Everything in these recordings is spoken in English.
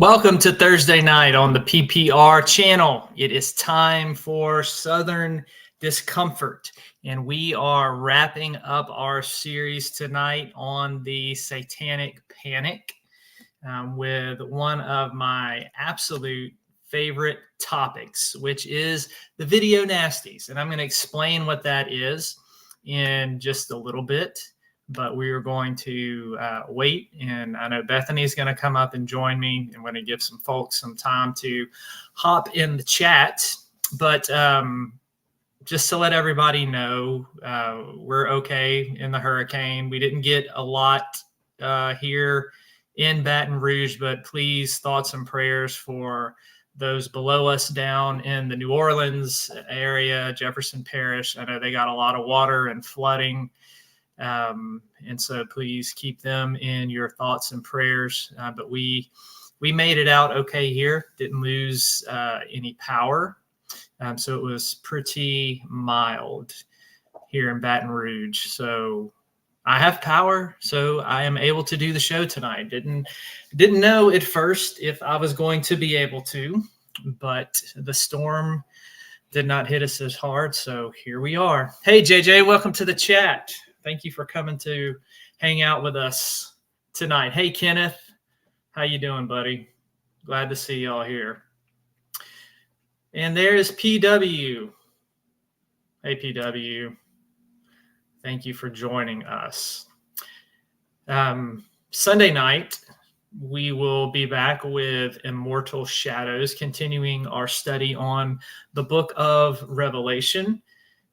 Welcome to Thursday night on the PPR channel. It is time for Southern Discomfort, and we are wrapping up our series tonight on the Satanic Panic with one of my absolute favorite topics, which is the video nasties. And I'm going to explain what that is in just a little bit. But we are going to wait, and I know Bethany's going to come up and join me. I'm going to give some folks some time to hop in the chat. But just to let everybody know, we're okay in the hurricane. We didn't get a lot here in Baton Rouge, but please, thoughts and prayers for those below us down in the New Orleans area, Jefferson Parish. I know they got a lot of water and flooding. And so please keep them in your thoughts and prayers. But we made it out okay here. Didn't lose any power. So it was pretty mild here in Baton Rouge. So I have power, so I am able to do the show tonight. Didn't know at first if I was going to be able to, but the storm did not hit us as hard. So here we are. Hey, JJ, welcome to the chat. Thank you for coming to hang out with us tonight. Hey, Kenneth, how you doing, buddy? Glad to see y'all here. And there's PW. Hey, PW. Thank you for joining us. Sunday night, we will be back with Immortal Shadows, continuing our study on the book of Revelation.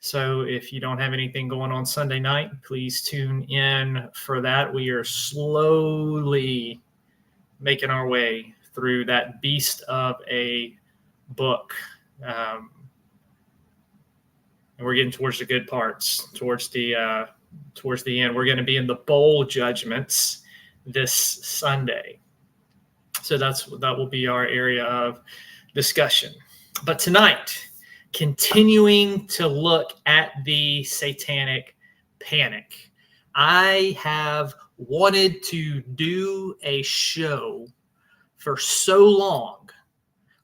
So if you don't have anything going on Sunday night, please tune in for that. We are slowly making our way through that beast of a book. And we're getting towards the good parts, towards the end. We're going to be in the bowl judgments this Sunday. So that will be our area of discussion. But tonight, continuing to look at the Satanic Panic. I have wanted to do a show for so long,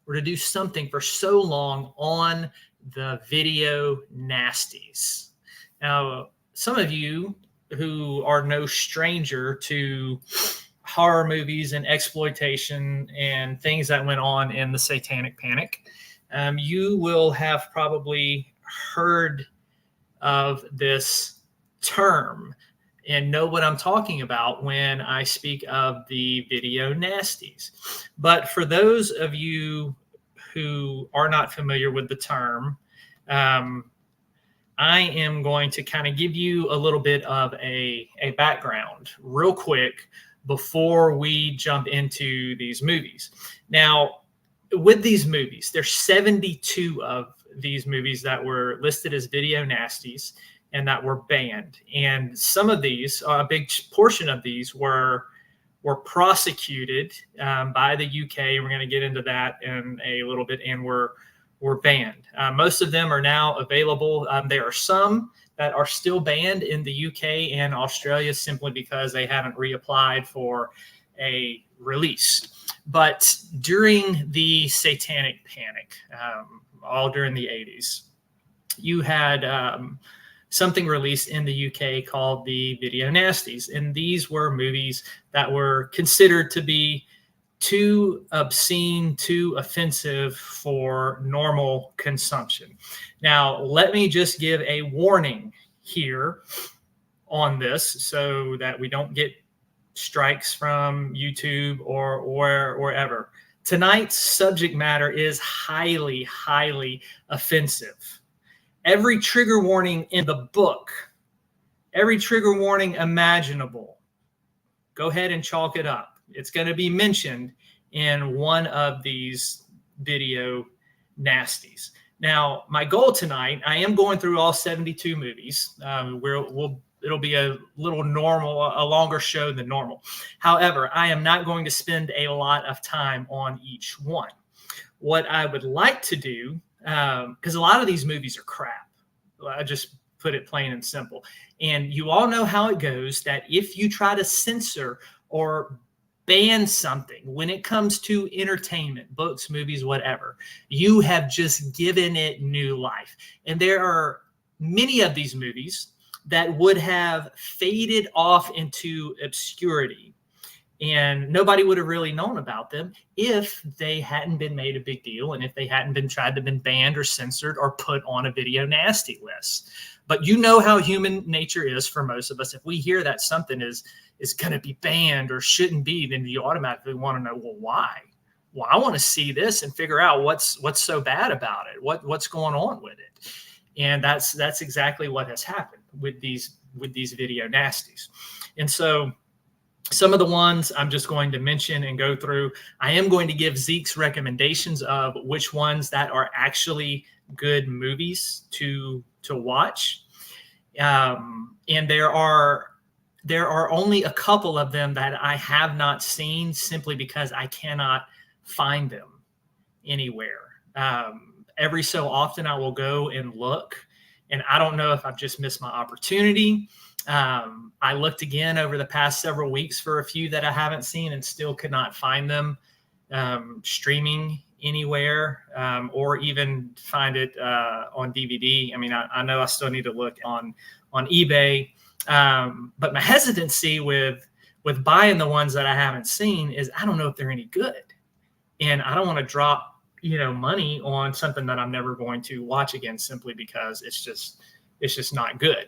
or to do something for so long on the video nasties. Now, some of you who are no stranger to horror movies and exploitation and things that went on in the Satanic Panic, you will have probably heard of this term and know what I'm talking about when I speak of the video nasties. But for those of you who are not familiar with the term, I am going to kind of give you a little bit of a background real quick before we jump into these movies. Now, with these movies, there's 72 of these movies that were listed as video nasties and that were banned. And some of these, a big portion of these were prosecuted by the UK. We're going to get into that in a little bit, and were banned. Most of them are now available. There are some that are still banned in the UK and Australia simply because they haven't reapplied for a release. But during the Satanic Panic, all during the 80s, you had something released in the UK called the video nasties. And these were movies that were considered to be too obscene, too offensive for normal consumption. Now, let me just give a warning here on this so that we don't get strikes from YouTube or wherever. Tonight's subject matter is highly, highly offensive. Every trigger warning in the book, every trigger warning imaginable, go ahead and chalk it up. It's going to be mentioned in one of these video nasties. Now, my goal tonight, I am going through all 72 movies. It'll be a longer show than normal. However, I am not going to spend a lot of time on each one. What I would like to do, because a lot of these movies are crap. I just put it plain and simple. And you all know how it goes, that if you try to censor or ban something when it comes to entertainment, books, movies, whatever, you have just given it new life. And there are many of these movies that would have faded off into obscurity, and nobody would have really known about them if they hadn't been made a big deal, and if they hadn't been tried to been banned or censored or put on a video nasty list. But you know how human nature is for most of us. If we hear that something is going to be banned or shouldn't be, then you automatically want to know, well, why? Well, I want to see this and figure out what's so bad about it. What's going on with it? And that's exactly what has happened with these video nasties. And so some of the ones I'm just going to mention and go through. I am going to give Zeke's recommendations of which ones that are actually good movies to watch. And there are only a couple of them that I have not seen, simply because I cannot find them anywhere. Every so often I will go and look, and I don't know if I've just missed my opportunity. I looked again over the past several weeks for a few that I haven't seen and still could not find them streaming anywhere, or even find it on DVD. I mean, I know I still need to look on eBay, but my hesitancy with buying the ones that I haven't seen is I don't know if they're any good, and I don't want to drop money on something that I'm never going to watch again, simply because it's just not good.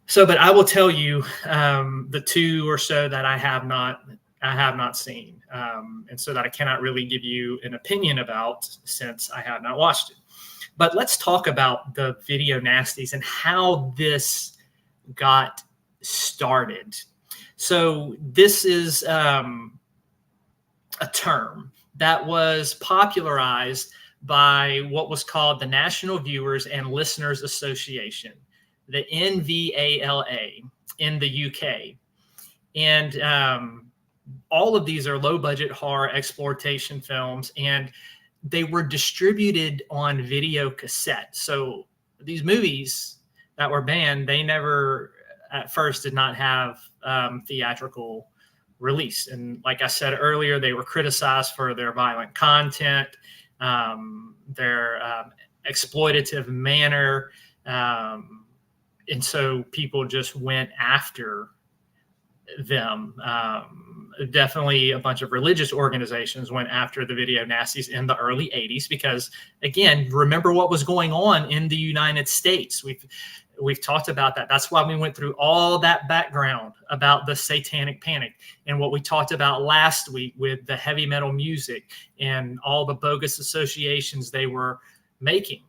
So, but I will tell you the two or so that I have not seen, and so that I cannot really give you an opinion about, since I have not watched it. But let's talk about the video nasties and how this got started. So this is a term that was popularized by what was called the National Viewers and Listeners Association, the NVALA, in the UK. And all of these are low-budget horror exploitation films, and they were distributed on video cassette. So these movies that were banned, they never at first did not have theatrical release. And like I said earlier, they were criticized for their violent content, their exploitative manner, and so people just went after them. Definitely a bunch of religious organizations went after the video nasties in the early 80s, because, again, remember what was going on in the United States. We've talked about that. That's why we went through all that background about the Satanic Panic, and what we talked about last week with the heavy metal music and all the bogus associations they were making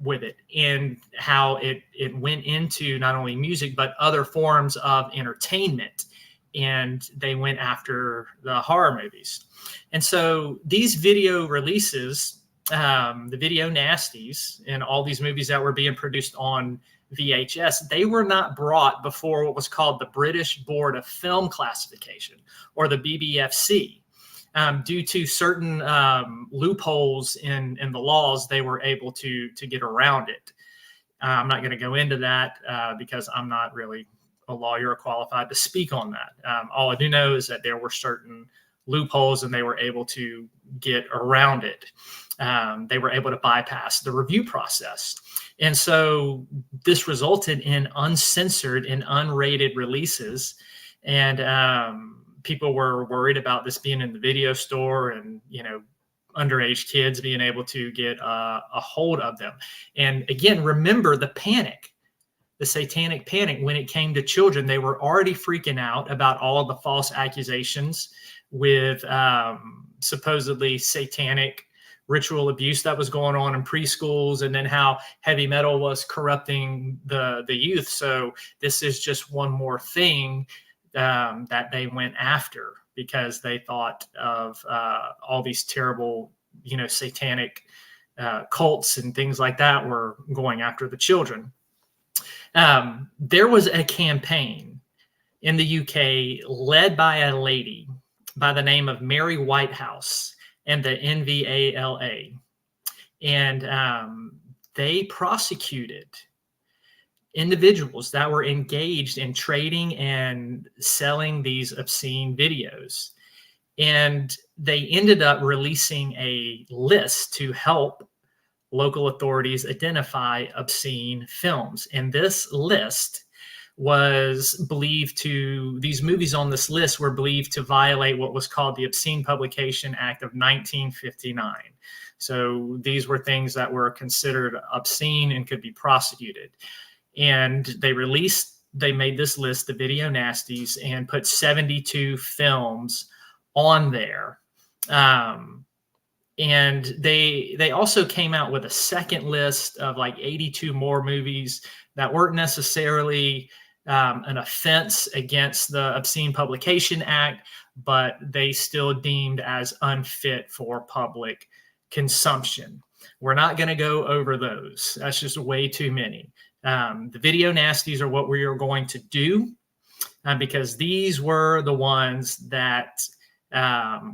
with it, and how it went into not only music but other forms of entertainment, and they went after the horror movies. And so these video releases, the video nasties, and all these movies that were being produced on VHS, they were not brought before what was called the British Board of Film Classification, or the BBFC. Due to certain loopholes in the laws, they were able to get around it. I'm not going to go into that because I'm not really a lawyer qualified to speak on that. All I do know is that there were certain loopholes, and they were able to get around it. They were able to bypass the review process. And so this resulted in uncensored and unrated releases. And people were worried about this being in the video store, and, underage kids being able to get a hold of them. And again, remember the panic, the Satanic Panic, when it came to children. They were already freaking out about all of the false accusations with supposedly satanic ritual abuse that was going on in preschools, and then how heavy metal was corrupting the youth. So this is just one more thing that they went after, because they thought of all these terrible, satanic cults and things like that were going after the children. There was a campaign in the UK led by a lady by the name of Mary Whitehouse and the NVALA. And they prosecuted individuals that were engaged in trading and selling these obscene videos. And they ended up releasing a list to help local authorities identify obscene films. And this list was believed to, these movies on this list were believed to violate what was called the Obscene Publication Act of 1959. So these were things that were considered obscene and could be prosecuted. And they made this list, the Video Nasties, and put 72 films on there. And they also came out with a second list of like 82 more movies that weren't necessarily an offense against the Obscene Publication Act, but they still deemed as unfit for public consumption. We're not going to go over those. That's just way too many. The Video Nasties are what we are going to do because these were the ones that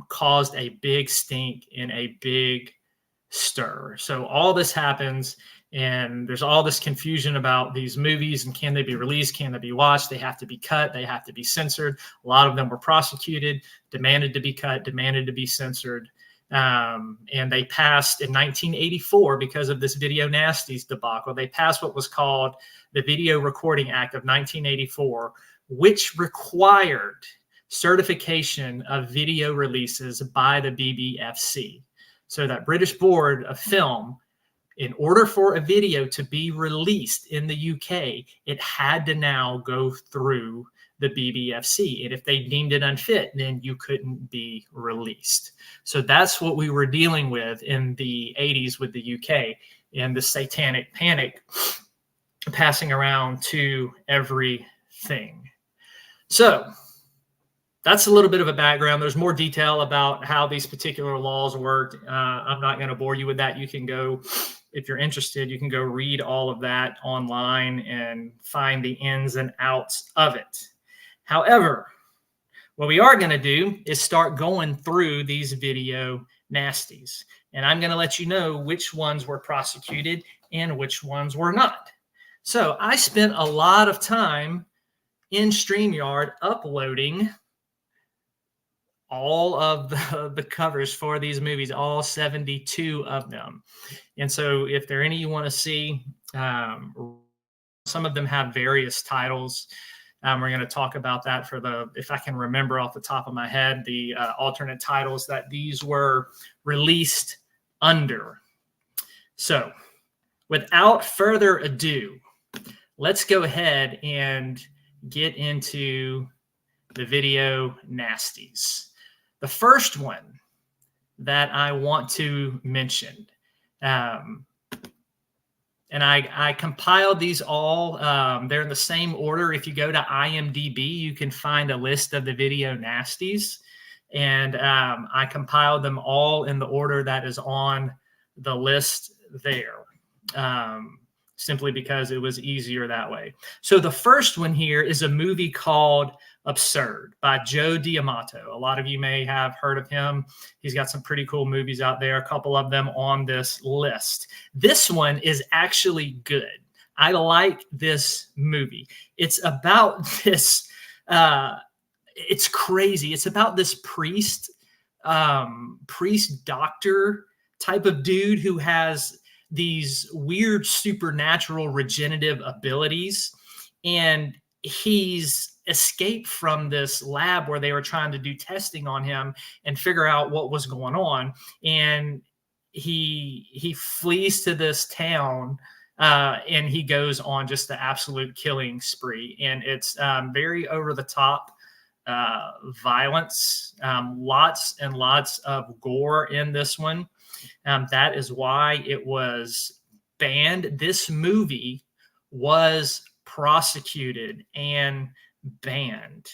caused a big stink and a big stir. So all this happens, and there's all this confusion about these movies and can they be released, can they be watched, they have to be cut, they have to be censored. A lot of them were prosecuted, demanded to be cut, demanded to be censored. And they passed in 1984 because of this Video Nasties debacle. They passed what was called the Video Recording Act of 1984, which required certification of video releases by the BBFC. So that British Board of Film, in order for a video to be released in the UK, it had to now go through the BBFC. And if they deemed it unfit, then you couldn't be released. So that's what we were dealing with in the 80s with the UK and the Satanic Panic passing around to everything. So that's a little bit of a background. There's more detail about how these particular laws worked. I'm not going to bore you with that. You can go, if you're interested, you can go read all of that online and find the ins and outs of it. However, what we are going to do is start going through these Video Nasties. And I'm going to let you know which ones were prosecuted and which ones were not. So I spent a lot of time in StreamYard uploading all of the covers for these movies, all 72 of them. And so if there are any you want to see, some of them have various titles. We're going to talk about that for if I can remember off the top of my head, the alternate titles that these were released under. So without further ado, let's go ahead and get into the Video Nasties. The first one that I want to mention, and I compiled these all. They're in the same order. If you go to IMDb, you can find a list of the Video Nasties, and I compiled them all in the order that is on the list there, simply because it was easier that way. So the first one here is a movie called Absurd by Joe D'Amato. A lot of you may have heard of him. He's got some pretty cool movies out there, a couple of them on this list. This one is actually good. I like this movie. It's about this, it's crazy. It's about this priest doctor type of dude who has these weird supernatural regenerative abilities. And he's escaped from this lab where they were trying to do testing on him and figure out what was going on. And he flees to this town and he goes on just the absolute killing spree. And it's very over the top violence, lots and lots of gore in this one. That is why it was banned. This movie was prosecuted and banned.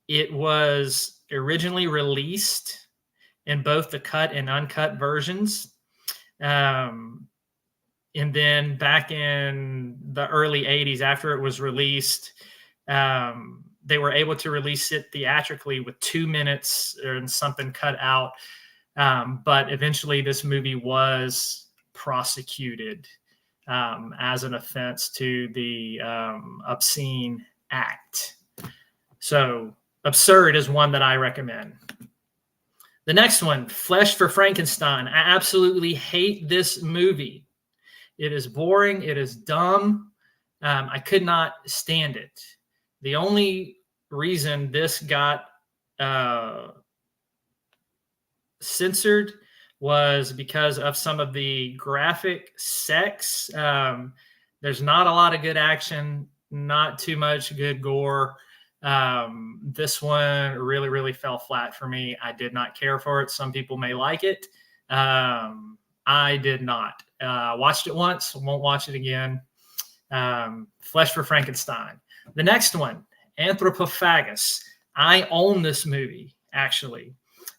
It was originally released in both the cut and uncut versions. And then back in the early 80s, after it was released, they were able to release it theatrically with 2 minutes and something cut out. But eventually this movie was prosecuted as an offense to the obscene act. So Absurd is one that I recommend. The next one, Flesh for Frankenstein. I absolutely hate this movie. It is boring. It is dumb. I could not stand it. The only reason this got censored was because of some of the graphic sex. There's not a lot of good action, not too much good gore. This one really, really fell flat for me. I did not care for it. Some people may like it. I did not. Watched it once, won't watch it again. Flesh for Frankenstein. The next one, Anthropophagus. I own this movie, actually.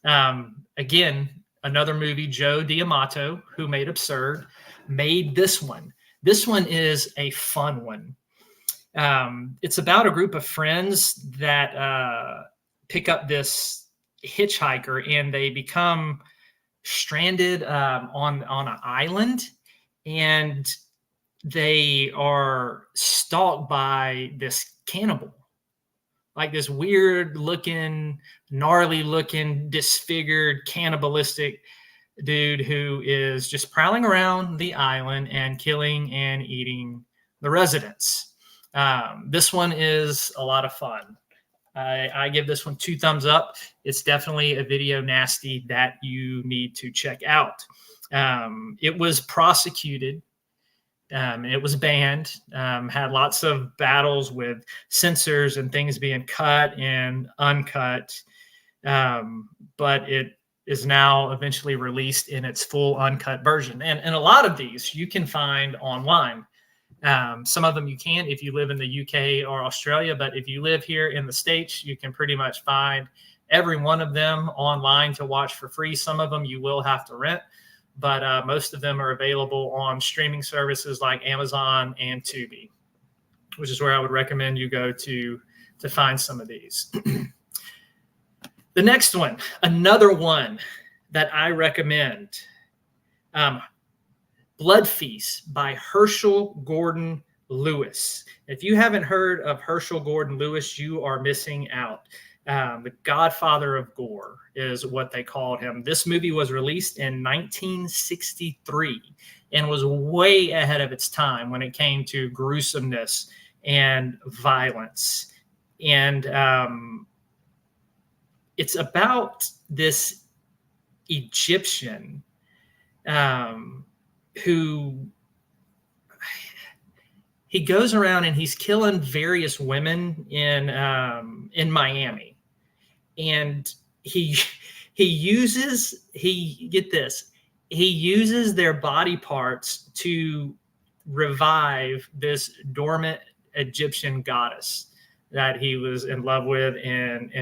Again, another movie, Joe D'Amato, who made Absurd, made this one. This one is a fun one. It's about a group of friends that pick up this hitchhiker, and they become stranded on an island, and they are stalked by this cannibal, like this weird looking, gnarly looking, disfigured, cannibalistic dude who is just prowling around the island and killing and eating the residents. This one is a lot of fun. I give this one 2 thumbs up. It's definitely a video nasty that you need to check out. It was prosecuted. It was banned, had lots of battles with censors and things being cut and uncut. But it is now eventually released in its full uncut version. And a lot of these you can find online. Some of them you can if you live in the UK or Australia, but if you live here in the States, you can pretty much find every one of them online to watch for free. Some of them you will have to rent, but most of them are available on streaming services like Amazon and Tubi, which is where I would recommend you go to find some of these. The next one, another one that I recommend, Blood Feast by Herschel Gordon Lewis. If you haven't heard of Herschel Gordon Lewis, you are missing out. The godfather of gore is what they called him. This movie was released in 1963 and was way ahead of its time when it came to gruesomeness and violence. And it's about this Egyptian who he goes around and he's killing various women in Miami, and he uses their body parts to revive this dormant Egyptian goddess that he was in love with and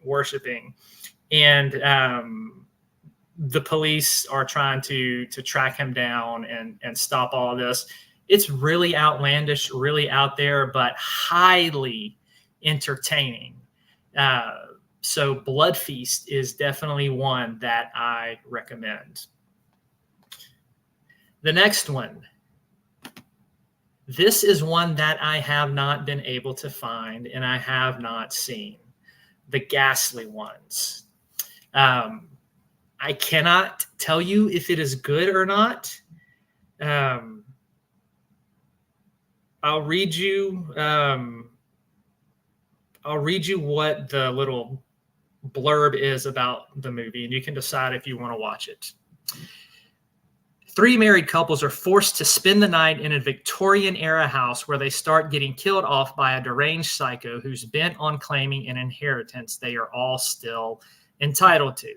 worshiping. And the police are trying to track him down and stop all of this. It's really outlandish, really out there, but highly entertaining. So Blood Feast is definitely one that I recommend. The next one. This is one that I have not been able to find and I have not seen. The Ghastly Ones. I cannot tell you if it is good or not. I'll read you what the little blurb is about the movie, and you can decide if you want to watch it. 3 married couples are forced to spend the night in a Victorian-era house where they start getting killed off by a deranged psycho who's bent on claiming an inheritance they are all still entitled to.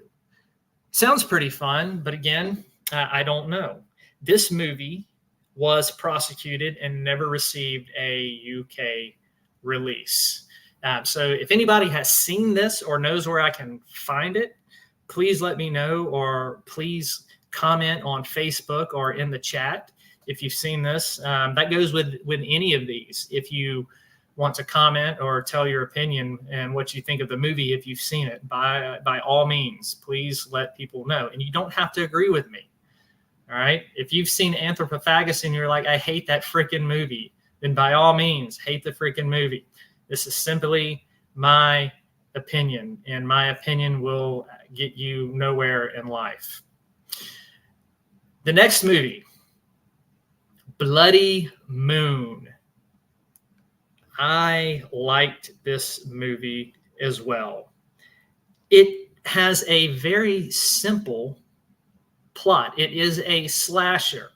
Sounds pretty fun, but again, I don't know. This movie was prosecuted and never received a UK release. So if anybody has seen this or knows where I can find it, please let me know, or please comment on Facebook or in the chat if you've seen this. That goes with any of these. If you want to comment or tell your opinion and what you think of the movie, if you've seen it, by all means, please let people know. And you don't have to agree with me. All right. If you've seen Anthropophagus and you're like, I hate that freaking movie, then by all means, hate the freaking movie. This is simply my opinion, and my opinion will get you nowhere in life. The next movie, Bloody Moon. I liked this movie as well. It has a very simple plot. It is a slasher.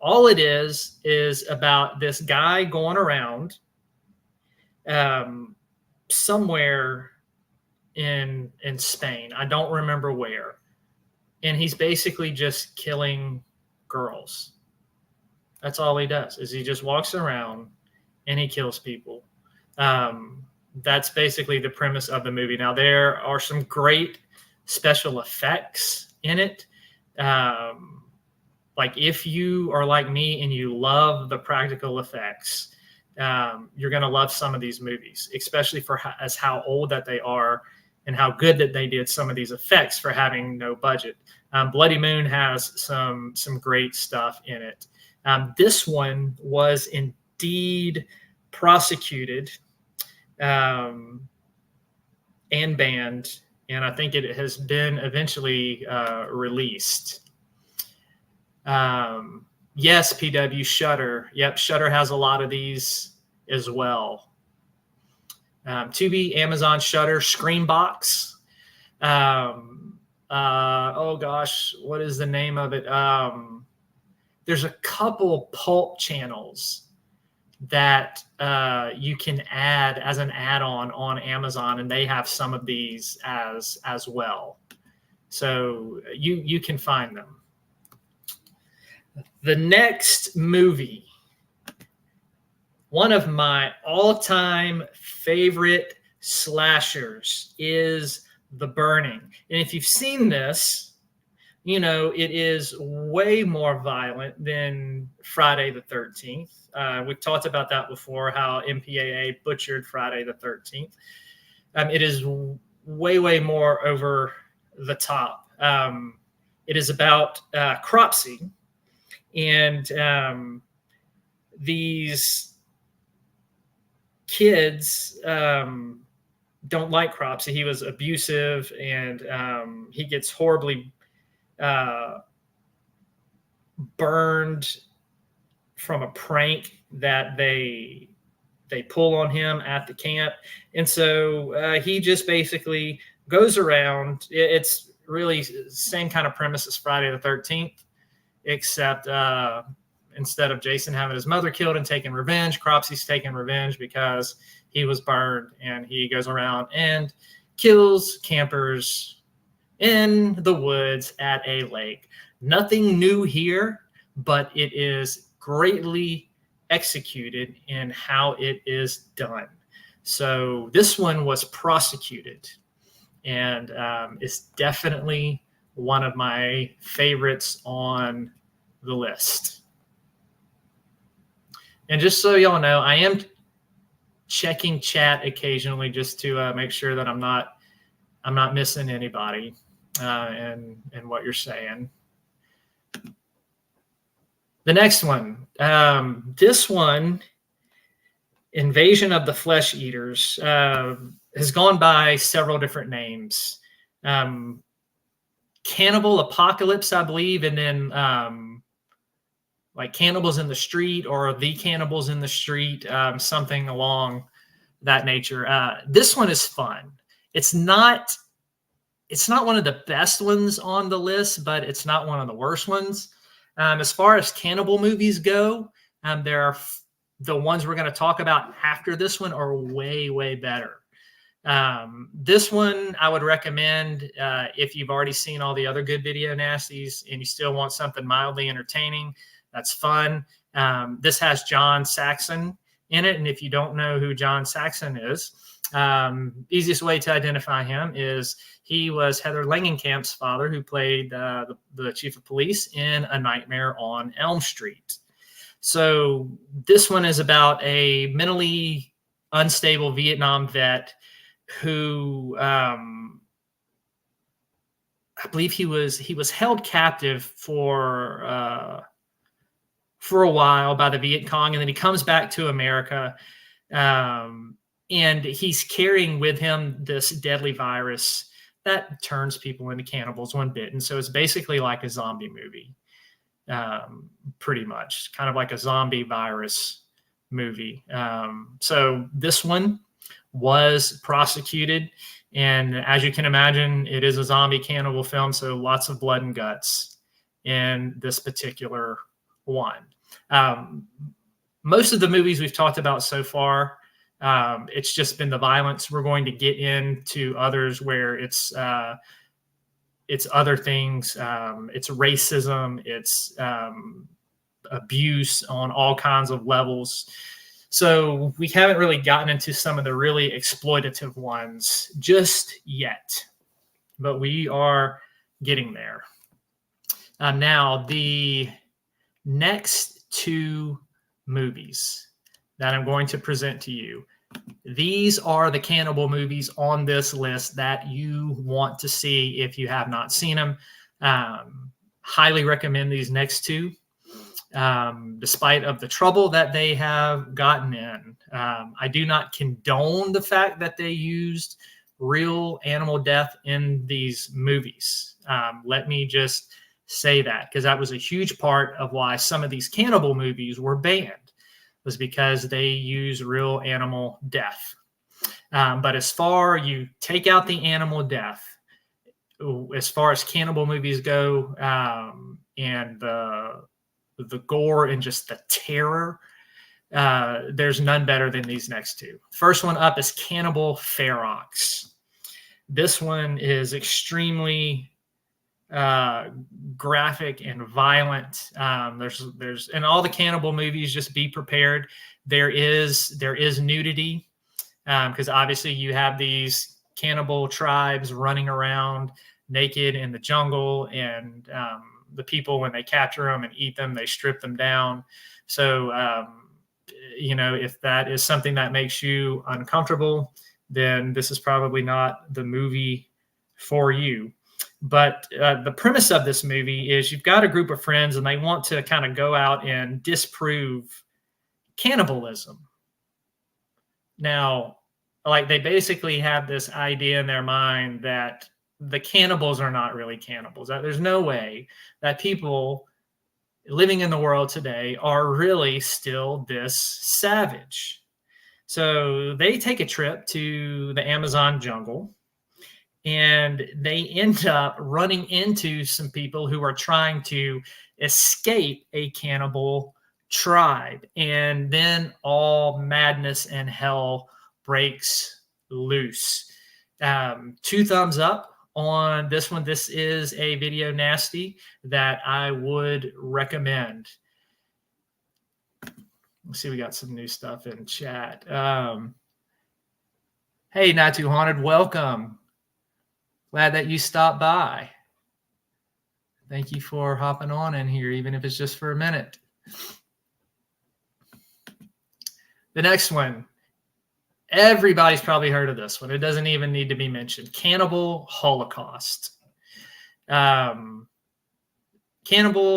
All it is about this guy going around somewhere in Spain. I don't remember where. And he's basically just killing girls. That's all he does, is he just walks around and he kills people. That's basically the premise of the movie. Now, there are some great special effects in it. Like if you are like me and you love the practical effects, you're going to love some of these movies, especially for how old that they are and how good that they did some of these effects for having no budget. Bloody Moon has some great stuff in it. This one was indeed prosecuted and banned, and I think it has been eventually released. Yes, PW, Shudder. Yep, Shudder has a lot of these as well. Tubi, Amazon, Shudder, Screambox. Oh gosh, what is the name of it? There's a couple pulp channels that you can add as an add-on on Amazon, and they have some of these as well. So you can find them. The next movie, one of my all-time favorite slashers, is The Burning. And if you've seen this, you know it is way more violent than Friday the 13th. We've talked about that before, how MPAA butchered Friday the 13th. It is way more over the top. It is about Cropsey. And these kids don't like Cropsey. He was abusive, and he gets horribly burned from a prank that they pull on him at the camp. And so he just basically goes around. It's really the same kind of premise as Friday the 13th. Except instead of Jason having his mother killed and taking revenge, Cropsey's taking revenge because he was burned, and he goes around and kills campers in the woods at a lake. Nothing new here, but it is greatly executed in how it is done. So this one was prosecuted, and it's definitely one of my favorites on the list. And just so y'all know, I am checking chat occasionally just to make sure that I'm not missing anybody and what you're saying. The next one, this one, Invasion of the Flesh Eaters, has gone by several different names. Cannibal Apocalypse, I believe, and then like Cannibals in the Street, or The Cannibals in the Street, something along that nature. This one is fun. It's not one of the best ones on the list, but it's not one of the worst ones. As far as cannibal movies go, there are the ones we're going to talk about after this one are way better. This one I would recommend if you've already seen all the other good video nasties and you still want something mildly entertaining. That's fun. This has John Saxon in it, and if you don't know who John Saxon is, easiest way to identify him is he was Heather Langenkamp's father, who played the chief of police in A Nightmare on Elm Street. So this one is about a mentally unstable Vietnam vet who I believe he was held captive for a while by the Viet Cong, and then he comes back to America, and he's carrying with him this deadly virus that turns people into cannibals when bitten. So it's basically like a zombie movie, pretty much, kind of like a zombie virus movie. So this one was prosecuted, and as you can imagine, it is a zombie cannibal film, so lots of blood and guts in this particular one. Most of the movies we've talked about so far, it's just been the violence. We're going to get into others where it's other things. It's racism. It's abuse on all kinds of levels. So we haven't really gotten into some of the really exploitative ones just yet, but we are getting there. Now, the next two movies that I'm going to present to you, these are the cannibal movies on this list that you want to see if you have not seen them. Highly recommend these next two. Despite of the trouble that they have gotten in. I do not condone the fact that they used real animal death in these movies. Let me just say that, because that was a huge part of why some of these cannibal movies were banned, was because they use real animal death. But as far you take out the animal death, as far as cannibal movies go, and the gore and just the terror, there's none better than these next two. First one up is Cannibal Phox. This one is extremely graphic and violent. There's in all the cannibal movies, just be prepared. There is nudity, because obviously you have these cannibal tribes running around naked in the jungle, and the people, when they capture them and eat them, they strip them down. So, if that is something that makes you uncomfortable, then this is probably not the movie for you. But the premise of this movie is you've got a group of friends and they want to kind of go out and disprove cannibalism. Now, like, they basically have this idea in their mind that the cannibals are not really cannibals. That there's no way that people living in the world today are really still this savage. So they take a trip to the Amazon jungle, and they end up running into some people who are trying to escape a cannibal tribe. And then all madness and hell breaks loose. 2 thumbs up on this one. This is a video nasty that I would recommend. Let's see, we got some new stuff in chat. Hey, Not Too Haunted, welcome. Glad that you stopped by. Thank you for hopping on in here, even if it's just for a minute. The next one, everybody's probably heard of this one. It doesn't even need to be mentioned. Cannibal Holocaust. Cannibal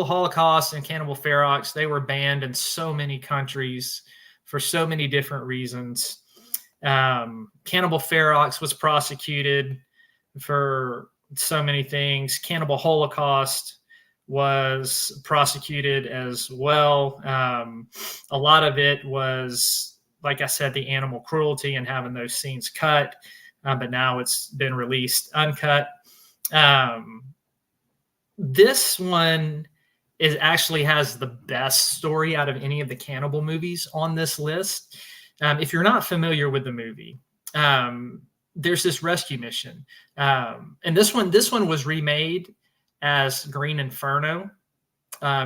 Holocaust and Cannibal Phox, they were banned in so many countries for so many different reasons. Cannibal Phox was prosecuted for so many things. Cannibal Holocaust was prosecuted as well. A lot of it was, like I said, the animal cruelty and having those scenes cut, but now it's been released uncut. This one actually has the best story out of any of the cannibal movies on this list. If you're not familiar with the movie, there's this rescue mission, and this one was remade as Green Inferno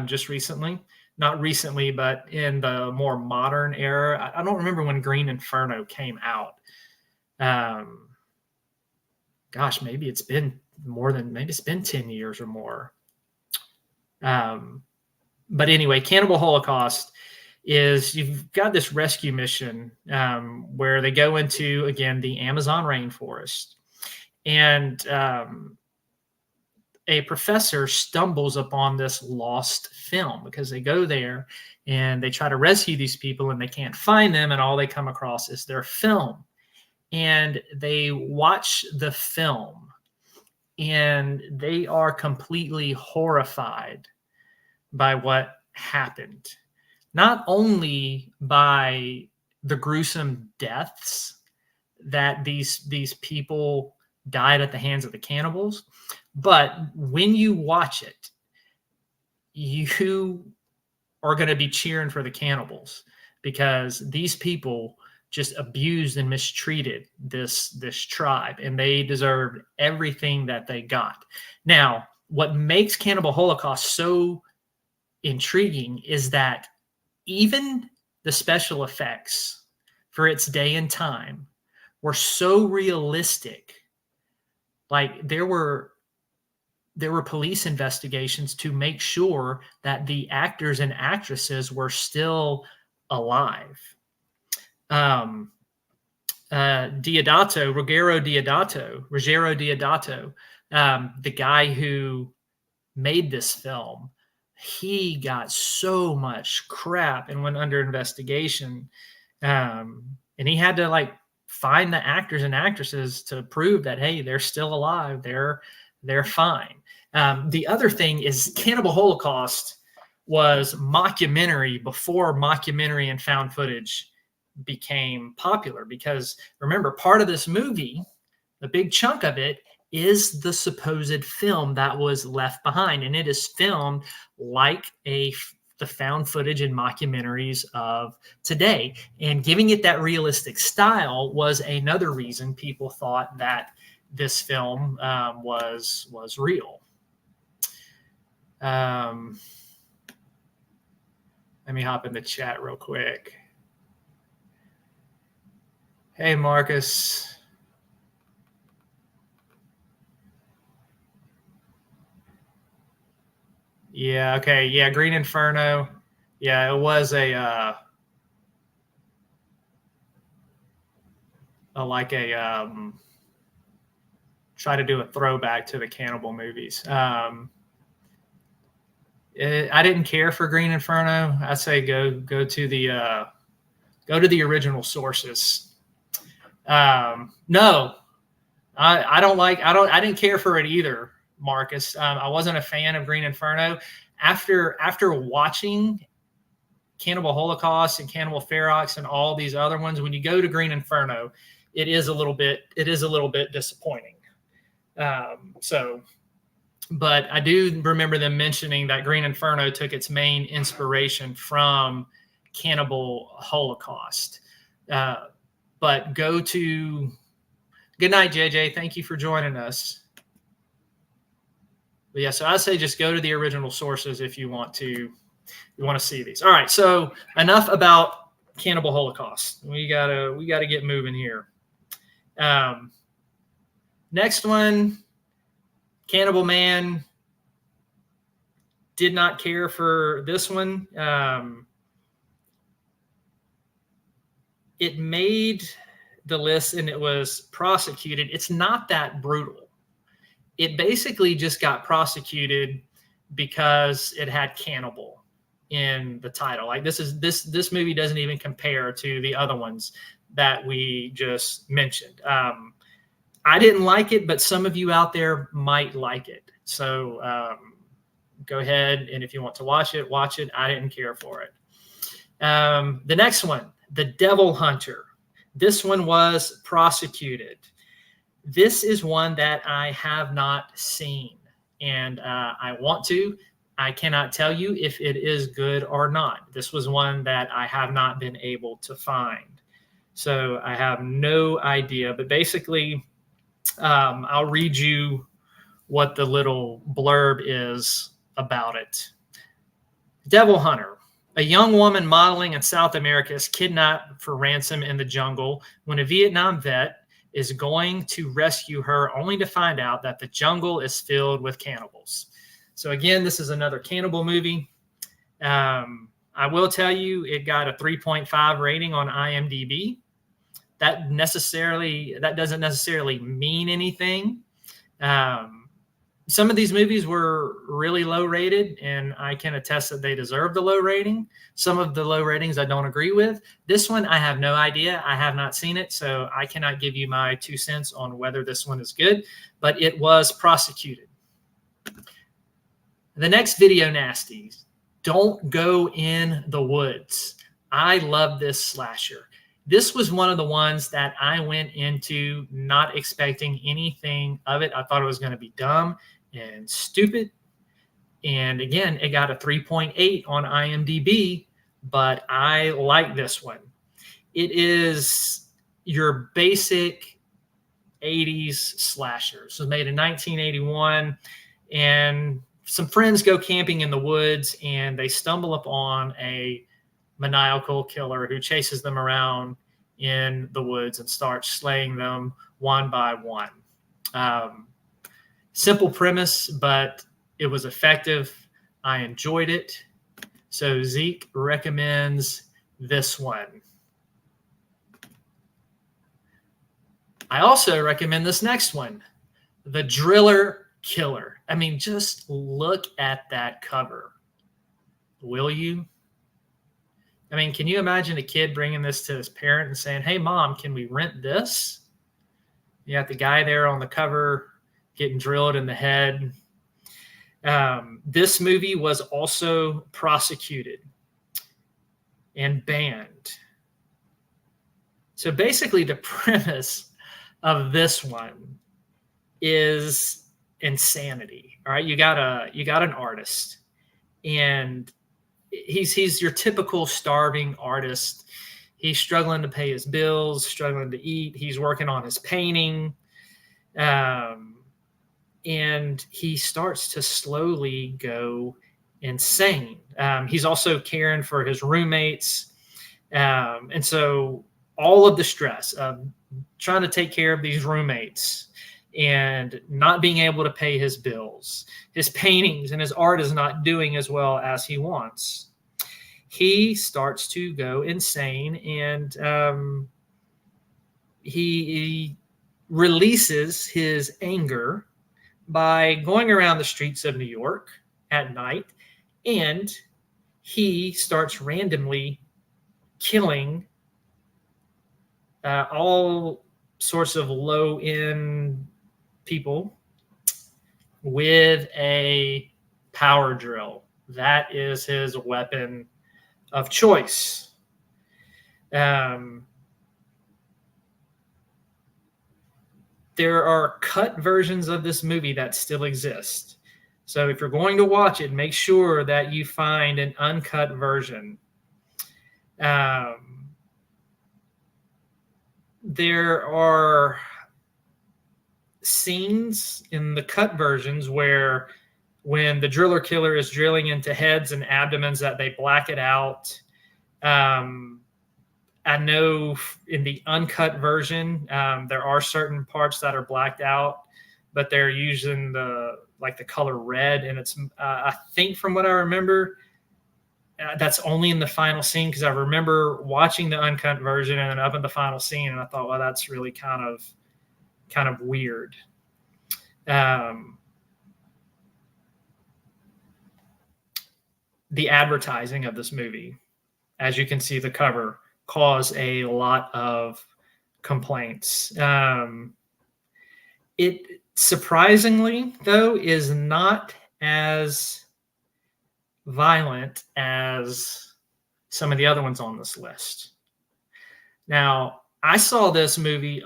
just recently. Not recently, but in the more modern era. I don't remember when Green Inferno came out. Gosh, maybe it's been maybe it's been 10 years or more. But anyway, Cannibal Holocaust is, you've got this rescue mission where they go into, again, the Amazon rainforest. And a professor stumbles upon this lost film because they go there and they try to rescue these people and they can't find them, and all they come across is their film. And they watch the film and they are completely horrified by what happened. Not only by the gruesome deaths that these people died at the hands of the cannibals, but when you watch it, you are going to be cheering for the cannibals, because these people just abused and mistreated this tribe, and they deserved everything that they got. Now, what makes Cannibal Holocaust so intriguing is that even the special effects for its day and time were so realistic. Like there were police investigations to make sure that the actors and actresses were still alive. Ruggiero Deodato, the guy who made this film, he got so much crap and went under investigation. And he had to like find the actors and actresses to prove that, hey, they're still alive. They're fine. The other thing is Cannibal Holocaust was mockumentary before mockumentary and found footage became popular, because remember, part of this movie, the big chunk of it, is the supposed film that was left behind, and it is filmed like the found footage and mockumentaries of today. And giving it that realistic style was another reason people thought that this film was real. Let me hop in the chat real quick. Hey, Marcus. Yeah, okay. Yeah, Green Inferno. Yeah, it was a try to do a throwback to the cannibal movies. I didn't care for Green Inferno. I say go to the original sources. No, I didn't care for it either, Marcus. I wasn't a fan of Green Inferno. After watching Cannibal Holocaust and Cannibal Phox and all these other ones, when you go to Green Inferno, it is a little bit disappointing. But I do remember them mentioning that Green Inferno took its main inspiration from Cannibal Holocaust. But good night, JJ. Thank you for joining us. But yeah, so I say just go to the original sources if you want to see these. All right, so enough about Cannibal Holocaust. We gotta get moving here. Next one, Cannibal Man. Did not care for this one. It made the list and it was prosecuted. It's not that brutal. It basically just got prosecuted because it had cannibal in the title. Like this movie doesn't even compare to the other ones that we just mentioned. I didn't like it, but some of you out there might like it. So go ahead, and if you want to watch it, watch it. I didn't care for it. The next one, The Devil Hunter. This one was prosecuted. This is one that I have not seen, and I want to. I cannot tell you if it is good or not. This was one that I have not been able to find. So I have no idea, but basically, I'll read you what the little blurb is about it. Devil Hunter. A young woman modeling in South America is kidnapped for ransom in the jungle when a Vietnam vet is going to rescue her, only to find out that the jungle is filled with cannibals. So again, this is another cannibal movie. I will tell you, it got a 3.5 rating on IMDb. That doesn't necessarily mean anything. Some of these movies were really low rated, and I can attest that they deserve the low rating. Some of the low ratings I don't agree with. This one, I have no idea. I have not seen it, so I cannot give you my 2 cents on whether this one is good, but it was prosecuted. The next video, Nasties. Don't go in the woods. I love this slasher. This was one of the ones that I went into not expecting anything of it. I thought it was going to be dumb and stupid. And again, it got a 3.8 on IMDb, but I like this one. It is your basic 80s slasher. So it was made in 1981, and some friends go camping in the woods, and they stumble upon a maniacal killer who chases them around in the woods and starts slaying them one by one. Simple premise, but it was effective. I enjoyed it. So Zeke recommends this one. I also recommend this next one, The Driller Killer. I mean, just look at that cover. Will you? I mean, can you imagine a kid bringing this to his parent and saying, hey, Mom, can we rent this? You got the guy there on the cover getting drilled in the head. This movie was also prosecuted and banned. So basically, the premise of this one is insanity. All right, you got an artist, and he's your typical starving artist. He's struggling to pay his bills, struggling to eat. He's working on his painting, and he starts to slowly go insane. He's also caring for his roommates, and so all of the stress of trying to take care of these roommates and not being able to pay his bills, his paintings and his art is not doing as well as he wants. He starts to go insane, and he releases his anger by going around the streets of New York at night, and he starts randomly killing all sorts of low-end people with a power drill. That is his weapon of choice. There are cut versions of this movie that still exist. So if you're going to watch it, make sure that you find an uncut version. There are scenes in the cut versions where when the driller killer is drilling into heads and abdomens that they black it out. I know in the uncut version, there are certain parts that are blacked out, but they're using the color red. And it's, I think from what I remember, that's only in the final scene, because I remember watching the uncut version and then up in the final scene, and I thought, well, that's really kind of weird. The advertising of this movie, as you can see, the cover, caused a lot of complaints. It surprisingly, though, is not as violent as some of the other ones on this list. Now, I saw this movie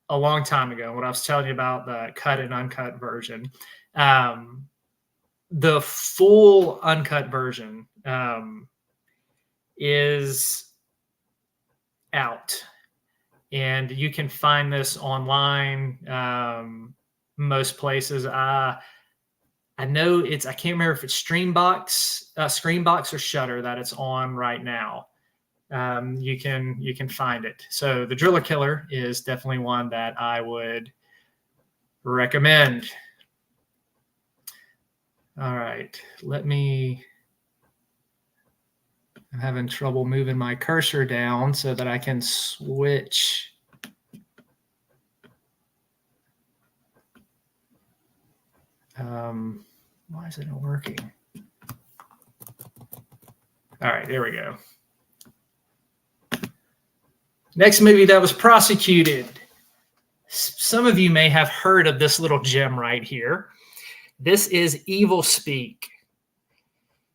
a long time ago when I was telling you about the cut and uncut version. The full uncut version is out, and you can find this online most places. I know it's, I can't remember if it's Screenbox or Shudder that it's on right now. You can find it. So The Driller Killer is definitely one that I would recommend. All right, I'm having trouble moving my cursor down so that I can switch. Why is it not working? All right, there we go. Next movie that was prosecuted. Some of you may have heard of this little gem right here. This is Evil Speak.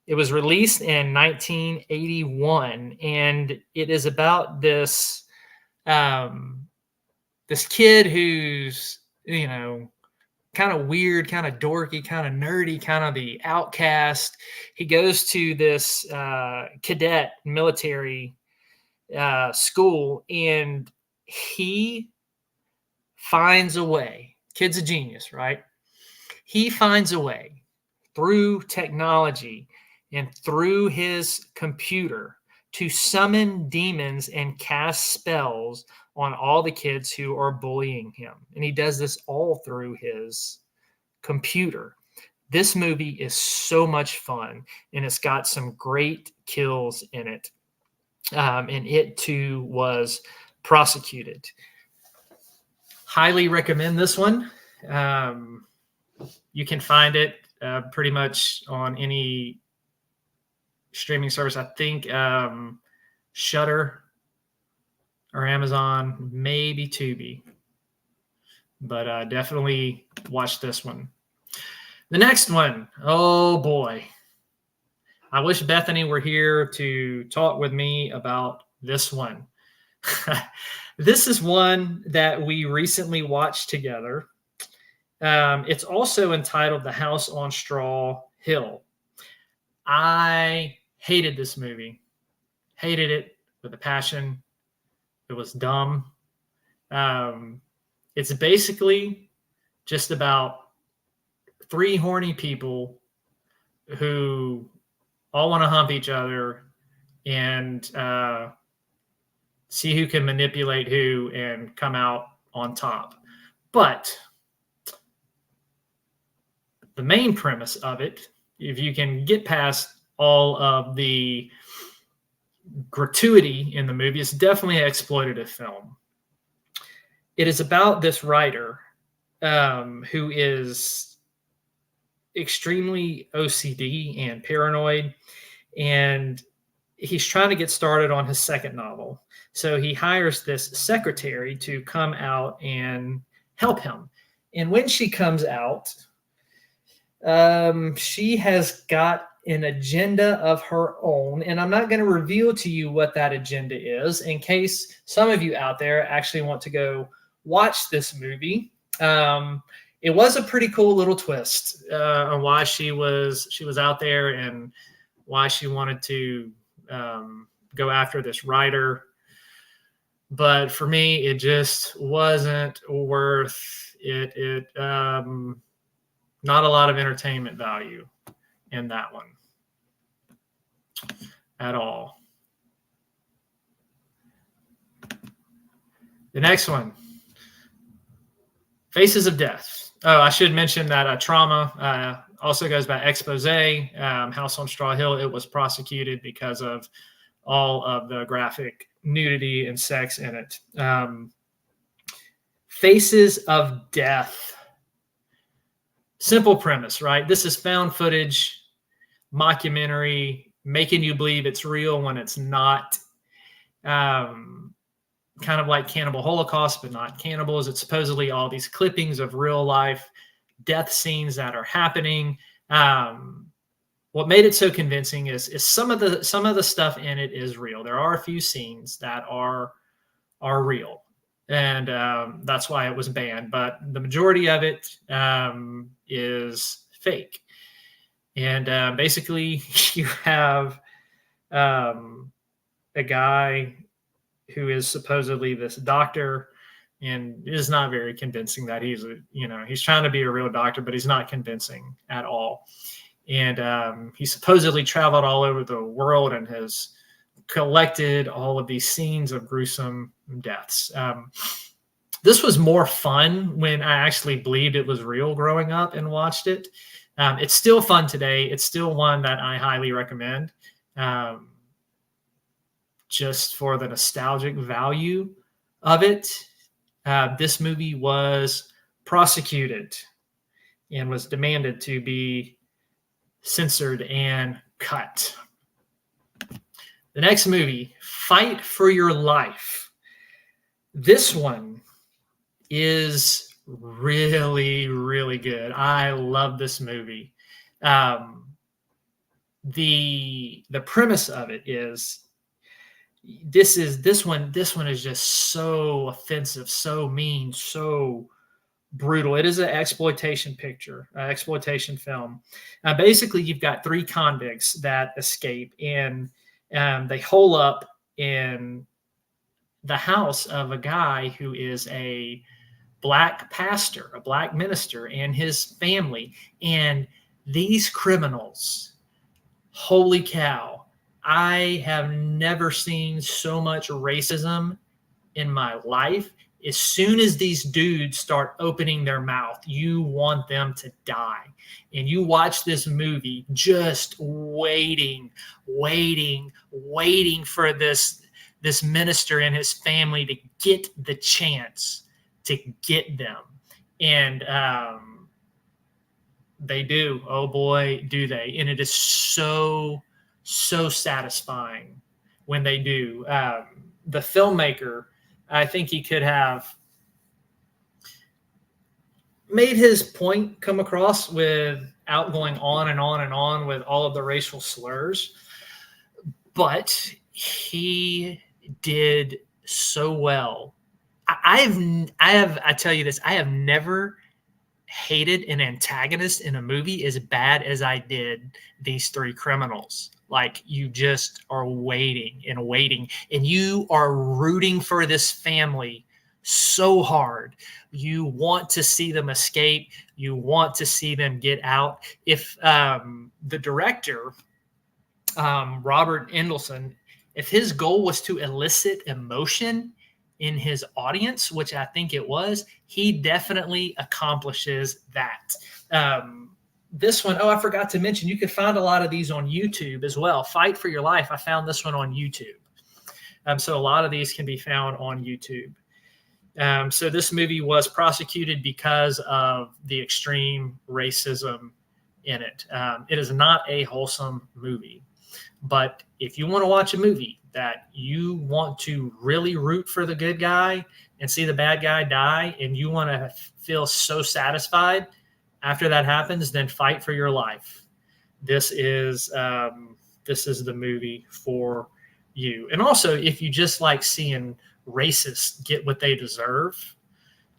It was released in 1981, and it is about this this kid who's, kind of weird, kind of dorky, kind of nerdy, kind of the outcast. He goes to this cadet military school, and he finds a way. Kid's a genius, right? He finds a way through technology and through his computer to summon demons and cast spells on all the kids who are bullying him. And he does this all through his computer. This movie is so much fun, and it's got some great kills in it. And it too was prosecuted. Highly recommend this one. You can find it pretty much on any streaming service. I think Shudder or Amazon, maybe Tubi. But definitely watch this one. The next one, oh boy. I wish Bethany were here to talk with me about this one. This is one that we recently watched together. It's also entitled The House on Straw Hill. I hated this movie. Hated it with a passion. It was dumb. It's basically just about three horny people who all want to hump each other and see who can manipulate who and come out on top. But the main premise of it, if you can get past all of the gratuity in the movie, it's definitely an exploitative film. It is about this writer who is extremely OCD and paranoid, and he's trying to get started on his second novel. So he hires this secretary to come out and help him. And when she comes out, she has got an agenda of her own, and I'm not going to reveal to you what that agenda is in case some of you out there actually want to go watch this movie. It was a pretty cool little twist on why she was out there and why she wanted to go after this writer. But for me, it just wasn't worth it. Not a lot of entertainment value in that one at all. The next one, Faces of Death. Oh, I should mention that Trauma also goes by Expose. House on Straw Hill, it was prosecuted because of all of the graphic nudity and sex in it. Faces of Death. Simple premise, right? This is found footage, mockumentary, making you believe it's real when it's not. Kind of like Cannibal Holocaust, but not cannibals. It's supposedly all these clippings of real life death scenes that are happening. What made it so convincing is some of the stuff in it is real. There are a few scenes that are real, and that's why it was banned. But the majority of it is fake. And basically, you have a guy who is supposedly this doctor, and it is not very convincing that he's trying to be a real doctor, but he's not convincing at all. And he supposedly traveled all over the world and has collected all of these scenes of gruesome deaths. This was more fun when I actually believed it was real growing up and watched it. It's still fun today. It's still one that I highly recommend. Just for the nostalgic value of it. This movie was prosecuted. and was demanded to be censored and cut. The next movie, Fight for Your Life. This one is really, really good. I love this movie. The premise of it is this one is just so offensive, so mean, so brutal. It is an exploitation picture, exploitation film. Basically, you've got 3 convicts that escape, and they hole up in the house of a guy who is a black pastor, a black minister, and his family. And these criminals, holy cow, I have never seen so much racism in my life. As soon as these dudes start opening their mouth, you want them to die. And you watch this movie just waiting for this minister and his family to get the chance to get them. And they do. Oh boy, do they. And it is so satisfying when they do. The filmmaker, I think he could have made his point come across without going on and on and on with all of the racial slurs, but he did so well. I tell you this, I have never hated an antagonist in a movie as bad as I did these 3 criminals. Like, you just are waiting, and you are rooting for this family so hard. You want to see them escape. You want to see them get out. If the director, Robert Endelson, if his goal was to elicit emotion in his audience, which I think it was, he definitely accomplishes that. This one, I forgot to mention, you can find a lot of these on YouTube as well. Fight for Your Life, I found this one on YouTube. So a lot of these can be found on YouTube. So this movie was prosecuted because of the extreme racism in it. It is not a wholesome movie. But if you want to watch a movie that you want to really root for the good guy and see the bad guy die, and you want to feel so satisfied after that happens, then Fight for Your Life. This is the movie for you. And also, if you just like seeing racists get what they deserve,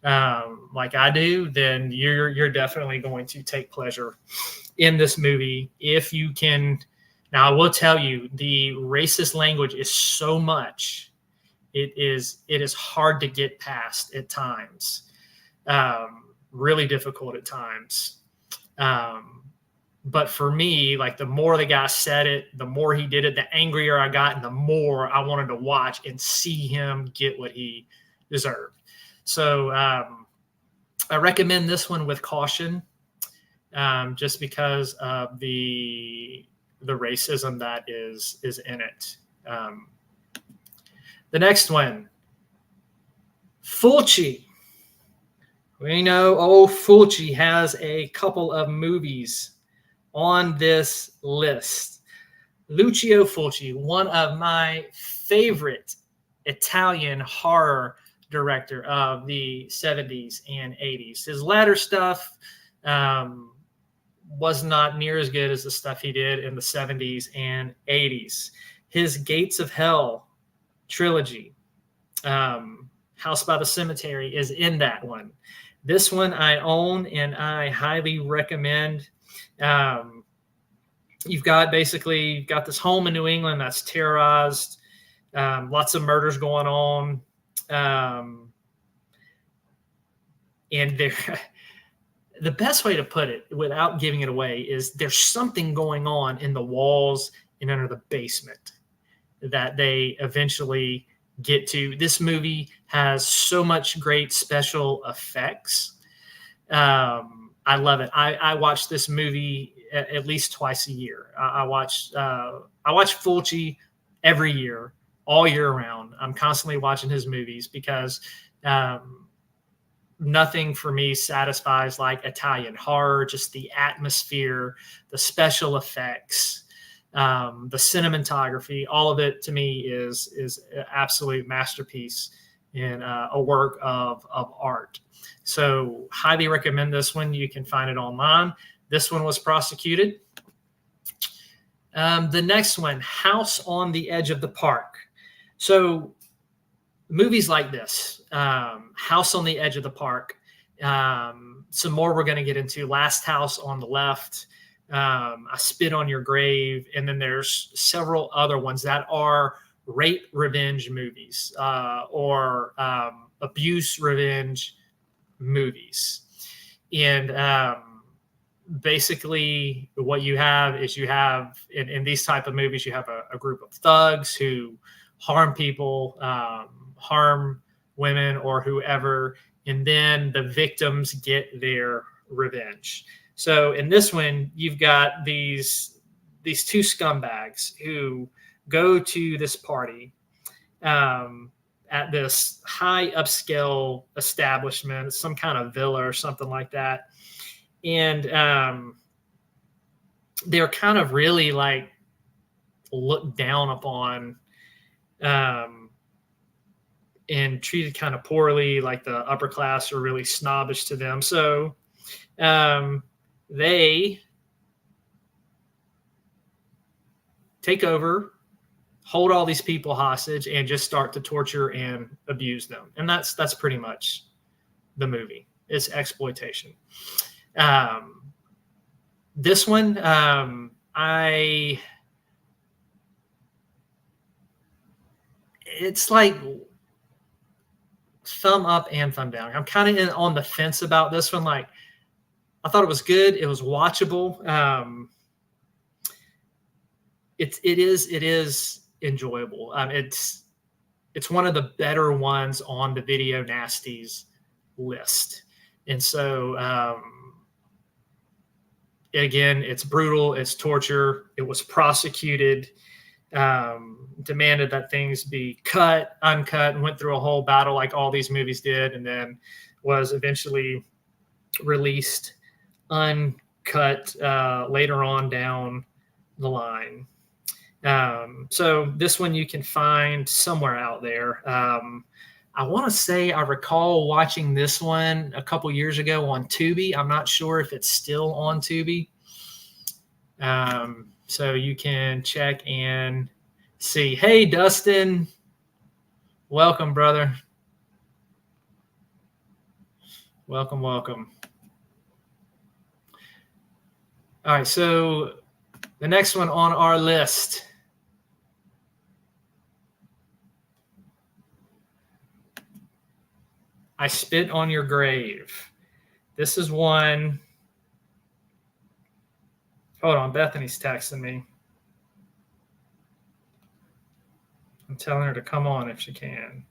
like I do, then you're definitely going to take pleasure in this movie if you can. Now, I will tell you, the racist language is so much. It is hard to get past at times. Really difficult at times. But for me, like, the more the guy said it, the more he did it, the angrier I got, and the more I wanted to watch and see him get what he deserved. So I recommend this one with caution, just because of the racism that is in it. The next one, Fulci. We know Fulci has a couple of movies on this list. Lucio Fulci, one of my favorite Italian horror director of the 70s and 80s. His latter stuff was not near as good as the stuff he did in the 70s and 80s. His Gates of Hell trilogy, House by the Cemetery, is in that one. This one I own and I highly recommend. You've got this home in New England that's terrorized, lots of murders going on, and the best way to put it without giving it away is there's something going on in the walls and under the basement that they eventually get to. This movie has so much great special effects. I love it. I watch this movie at least twice a year. I watch Fulci every year, all year round. I'm constantly watching his movies because nothing for me satisfies like Italian horror, just the atmosphere, the special effects, the cinematography, all of it to me is an absolute masterpiece in a work of art. So highly recommend this one. You can find it online. This one was prosecuted. The next one, House on the Edge of the Park. So movies like this, House on the Edge of the Park, some more we're going to get into, Last House on the Left, I Spit on Your Grave, and then there's several other ones that are rape revenge movies or abuse revenge movies. And basically what you have is in these type of movies, you have a group of thugs who harm people, harm women or whoever, and then the victims get their revenge. So in this one, you've got these two scumbags who go to this party at this high upscale establishment, some kind of villa or something like that. And they're kind of really like looked down upon and treated kind of poorly, like the upper class are really snobbish to them. So they take over, hold all these people hostage, and just start to torture and abuse them. And that's pretty much the movie. It's exploitation. This one, it's like thumb up and thumb down. I'm kind of on the fence about this one. Like, I thought it was good. It was watchable. It is enjoyable. It's one of the better ones on the Video Nasties list. And so, again, it's brutal. It's torture. It was prosecuted, demanded that things be cut, uncut, and went through a whole battle like all these movies did, and then was eventually released uncut later on down the line. So this one you can find somewhere out there. I want to say I recall watching this one a couple years ago on Tubi. I'm not sure if it's still on Tubi. So you can check and see. Hey, Dustin. Welcome, brother. Welcome, welcome. All right, so the next one on our list. I Spit on Your Grave. This is one. Hold on, Bethany's texting me. I'm telling her to come on if she can.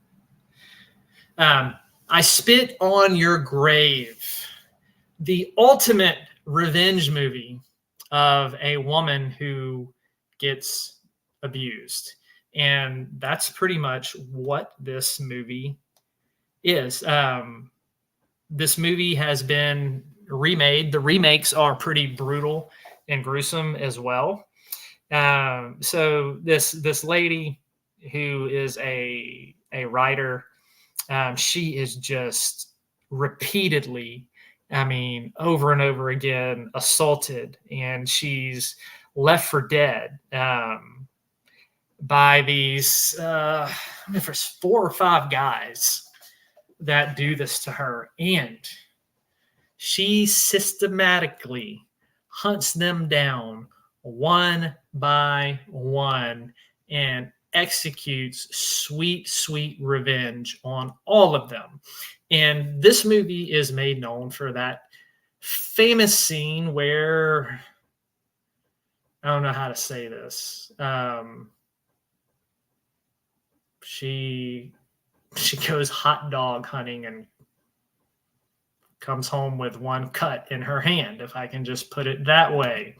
I Spit on Your Grave. The ultimate revenge movie of a woman who gets abused. And that's pretty much what this movie is. This movie has been remade. The remakes are pretty brutal and gruesome as well. So this lady who is a writer, she is just repeatedly, over and over again, assaulted, and she's left for dead by these, there's 4 or 5 guys that do this to her, and she systematically hunts them down one by one and executes sweet, sweet revenge on all of them. And this movie is made known for that famous scene where, I don't know how to say this. She goes hot dog hunting and comes home with one cut in her hand, if I can just put it that way.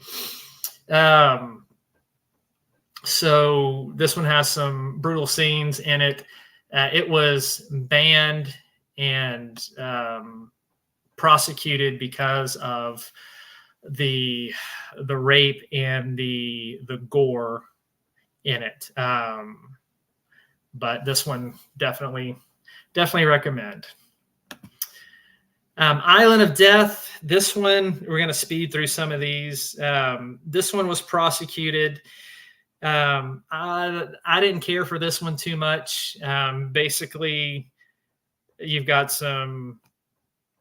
So this one has some brutal scenes in it. It was banned and prosecuted because of the rape and the gore in it. But this one definitely recommend. Island of Death. This one, we're going to speed through some of these. This one was prosecuted. I didn't care for this one too much. Basically, you've got some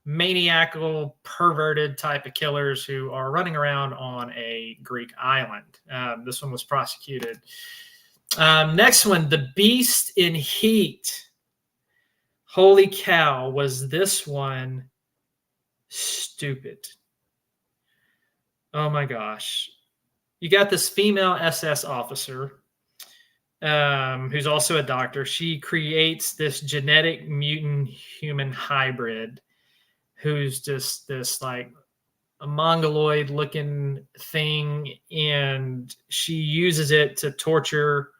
maniacal, perverted type of killers who are running around on a Greek island. This one was prosecuted. Next one, The Beast in Heat. Holy cow, was this one stupid. Oh my gosh. You got this female SS officer who's also a doctor. She creates this genetic mutant human hybrid who's just this like a mongoloid looking thing, and she uses it to torture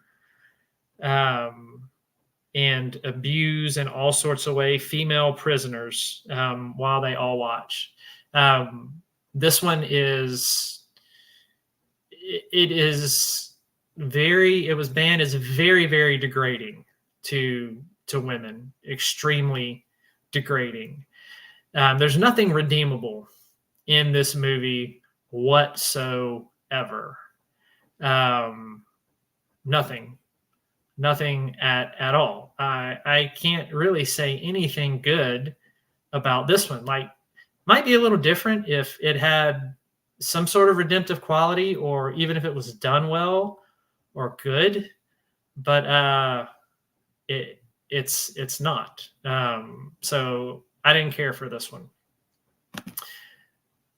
and abuse in all sorts of ways female prisoners while they all watch. This one is, it was banned as very, very degrading to women, extremely degrading. There's nothing redeemable in this movie whatsoever. Nothing at all. I can't really say anything good about this one. Like, might be a little different if it had some sort of redemptive quality, or even if it was done well or good, but it's not. So I didn't care for this one.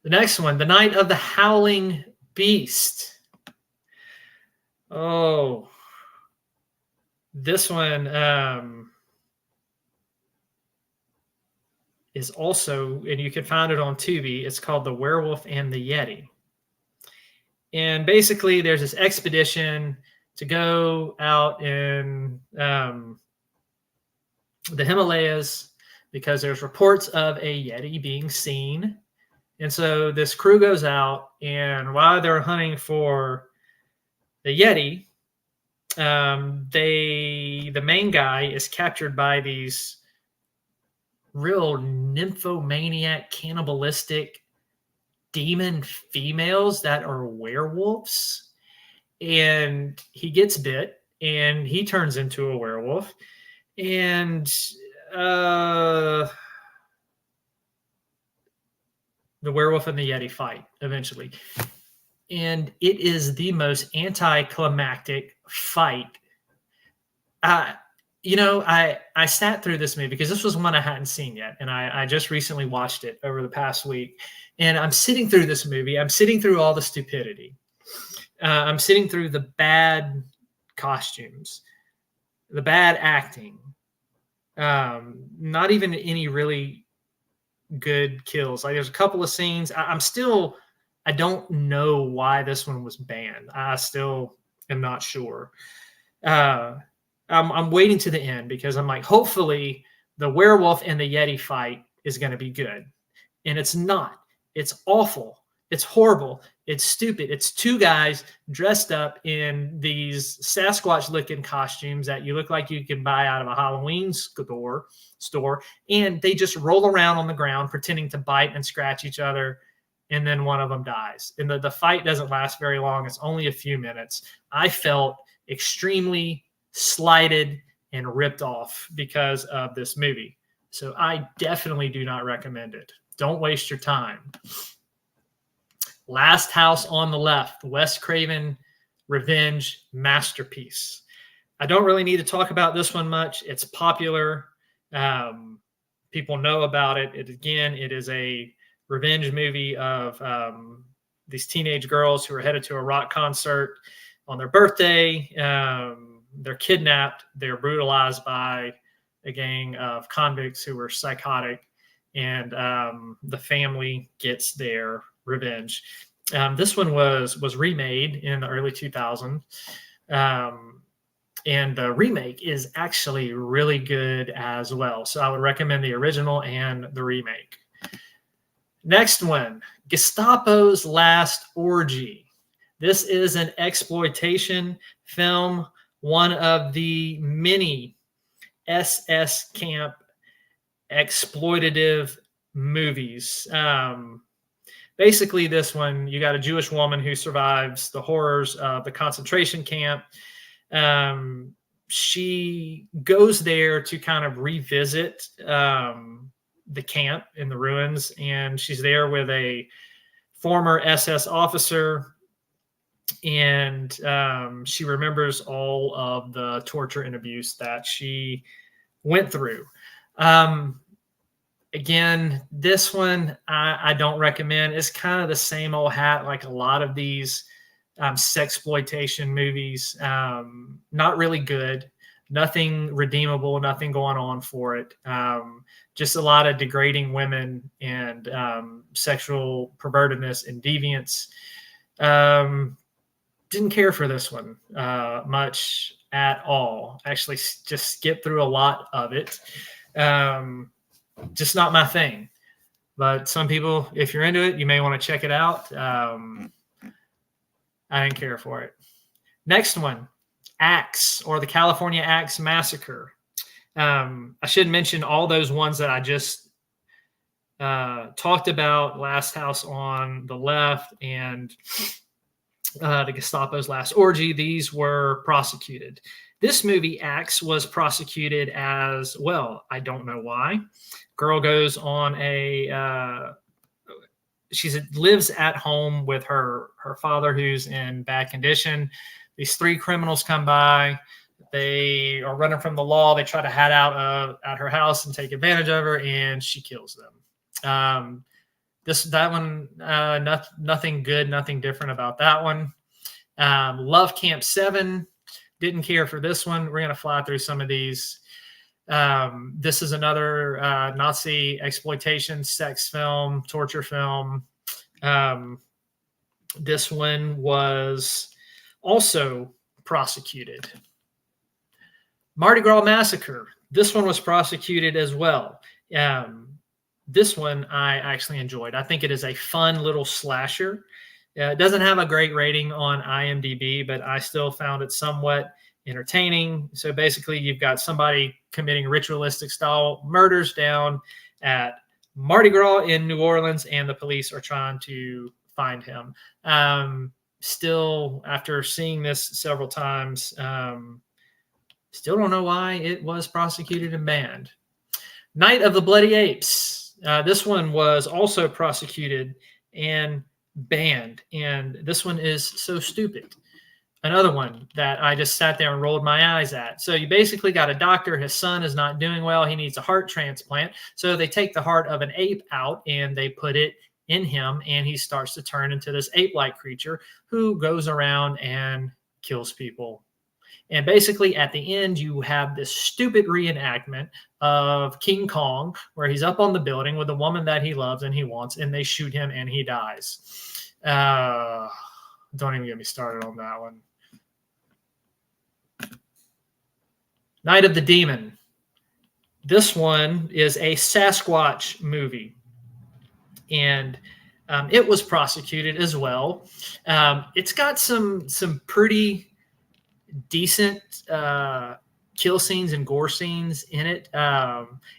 The next one, The Night of the Howling Beast. Oh, this one is also, and you can find it on Tubi. It's called The Werewolf and the Yeti. And basically, there's this expedition to go out in the Himalayas because there's reports of a Yeti being seen. And so this crew goes out, and while they're hunting for the Yeti, the main guy is captured by these real nymphomaniac, cannibalistic demon females that are werewolves. And he gets bit, and he turns into a werewolf. And the werewolf and the Yeti fight eventually. And it is the most anticlimactic fight. I sat through this movie because this was one I hadn't seen yet. And I just recently watched it over the past week. And I'm sitting through this movie. I'm sitting through all the stupidity. I'm sitting through the bad costumes, the bad acting, not even any really good kills. Like, there's a couple of scenes. I don't know why this one was banned. I still am not sure. I'm waiting to the end because I'm like, hopefully the werewolf and the Yeti fight is going to be good. And it's not. It's awful. It's horrible. It's stupid. It's two guys dressed up in these Sasquatch-looking costumes that you look like you can buy out of a Halloween store, and they just roll around on the ground pretending to bite and scratch each other, and then one of them dies. And the fight doesn't last very long. It's only a few minutes. I felt extremely slighted and ripped off because of this movie. So I definitely do not recommend it. Don't waste your time. Last House on the Left, Wes Craven revenge masterpiece. I don't really need to talk about this one much. It's popular. People know about it. It is a revenge movie of these teenage girls who are headed to a rock concert on their birthday. They're kidnapped. They're brutalized by a gang of convicts who are psychotic, and the family gets their revenge. This one was remade in the early 2000s. And the remake is actually really good as well. So I would recommend the original and the remake. Next one, Gestapo's Last Orgy. This is an exploitation film, one of the many SS camp exploitative movies. Basically, this one, you got a Jewish woman who survives the horrors of the concentration camp. She goes there to kind of revisit the camp in the ruins, and she's there with a former SS officer, and she remembers all of the torture and abuse that she went through. Again, this one I don't recommend. It's kind of the same old hat like a lot of these sexploitation movies. Not really good. Nothing redeemable. Nothing going on for it. Just a lot of degrading women and sexual pervertedness and deviance. Didn't care for this one much at all. Actually, just skipped through a lot of it. Just not my thing. But some people, if you're into it, you may want to check it out. I didn't care for it. Next one, Axe, or the California Axe Massacre. I should mention all those ones that I just talked about, Last House on the Left and the Gestapo's Last Orgy. These were prosecuted. This movie, Axe, was prosecuted as well. I don't know why. Girl goes on she lives at home with her father, who's in bad condition. These three criminals come by. They are running from the law. They try to hide out at her house and take advantage of her, and she kills them. That one, nothing good, nothing different about that one. Love Camp 7. Didn't care for this one. We're going to fly through some of these. This is another Nazi exploitation, sex film, torture film. This one was also prosecuted. Mardi Gras Massacre. This one was prosecuted as well. This one I actually enjoyed. I think it is a fun little slasher. It doesn't have a great rating on IMDb, but I still found it somewhat entertaining. So basically, you've got somebody committing ritualistic style murders down at Mardi Gras in New Orleans, and the police are trying to find him. Still, after seeing this several times, still don't know why it was prosecuted and banned. Night of the Bloody Apes. This one was also prosecuted and banned, and this one is so stupid. Another one that I just sat there and rolled my eyes at. So you basically got a doctor. His son is not doing well. He needs a heart transplant. So they take the heart of an ape out and they put it in him, and he starts to turn into this ape-like creature who goes around and kills people. And basically at the end, you have this stupid reenactment of King Kong, where he's up on the building with a woman that he loves and he wants, and they shoot him and he dies. Don't even get me started on that one. Night of the Demon. This one is a Sasquatch movie, and it was prosecuted as well. It's got some pretty decent kill scenes and gore scenes in it.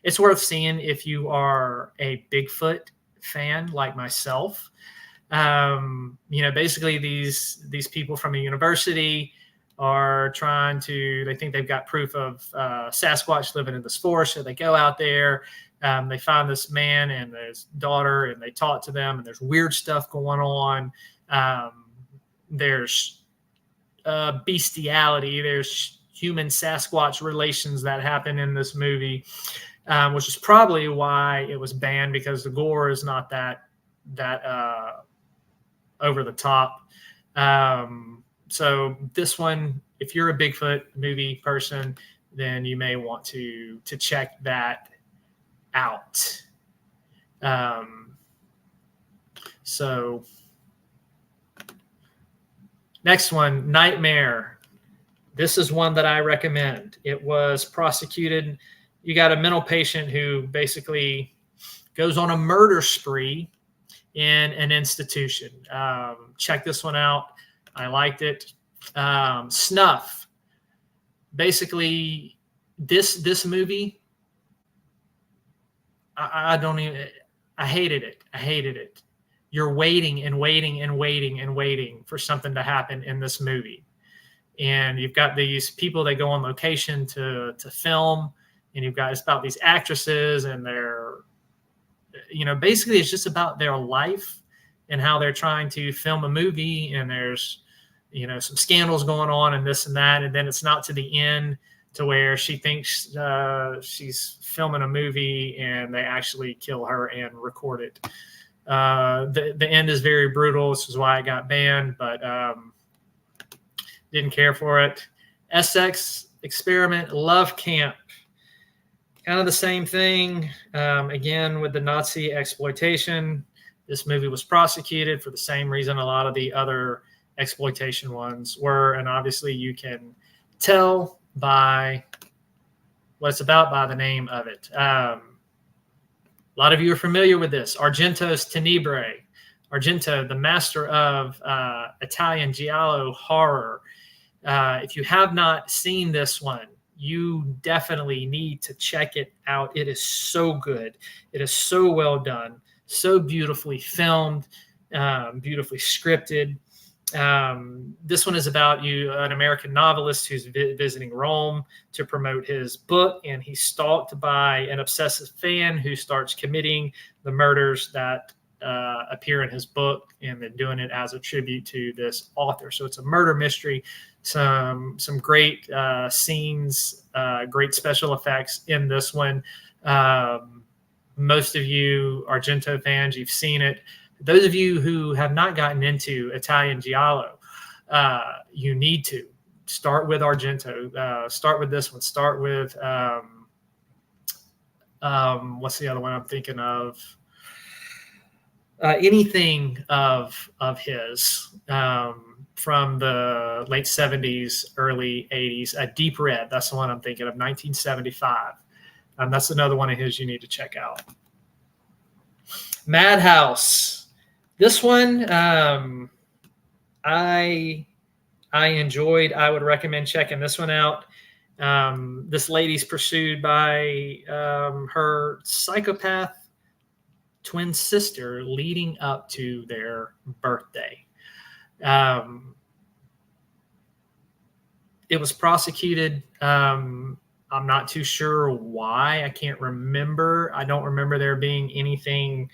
It's worth seeing if you are a Bigfoot fan like myself. Basically these people from a university are they think they've got proof of Sasquatch living in this forest. So they go out there, they find this man and his daughter, and they talk to them, and there's weird stuff going on. There's bestiality. There's human Sasquatch relations that happen in this movie, which is probably why it was banned, because the gore is not that over the top. So this one, if you're a Bigfoot movie person, then you may want to check that out. So next one, Nightmare. This is one that I recommend. It was prosecuted. You got a mental patient who basically goes on a murder spree in an institution. Check this one out. I liked it. Snuff. Basically, this movie, I don't even. I hated it. I hated it. You're waiting and waiting and waiting and waiting for something to happen in this movie. And you've got these people that go on location to film, and you've got, it's about these actresses and their, basically it's just about their life and how they're trying to film a movie, and there's, some scandals going on and this and that. And then it's not to the end to where she thinks she's filming a movie and they actually kill her and record it. The end is very brutal. This is why it got banned, but didn't care for it. SX Experiment Love Camp. Kind of the same thing. Again, with the Nazi exploitation. This movie was prosecuted for the same reason a lot of the other exploitation ones were. And obviously you can tell by what it's about by the name of it. A lot of you are familiar with this. Argento's Tenebrae. Argento, the master of Italian giallo horror. If you have not seen this one, you definitely need to check it out. It is so good. It is so well done, so beautifully filmed, beautifully scripted. This one is about an American novelist who's visiting Rome to promote his book, and he's stalked by an obsessive fan who starts committing the murders that appear in his book, and then doing it as a tribute to this author. So it's a murder mystery, some great scenes, great special effects in this one. Most of you Argento fans, you've seen it. Those of you who have not gotten into Italian giallo, you need to start with Argento. Start with this one. Start with what's the other one I'm thinking of? Anything of his from the late 70s, early 80s. Deep Red, that's the one I'm thinking of, 1975. That's another one of his you need to check out. Madhouse. This one I enjoyed. I would recommend checking this one out. This lady's pursued by her psychopath twin sister leading up to their birthday. It was prosecuted. I'm not too sure why. I can't remember. I don't remember there being anything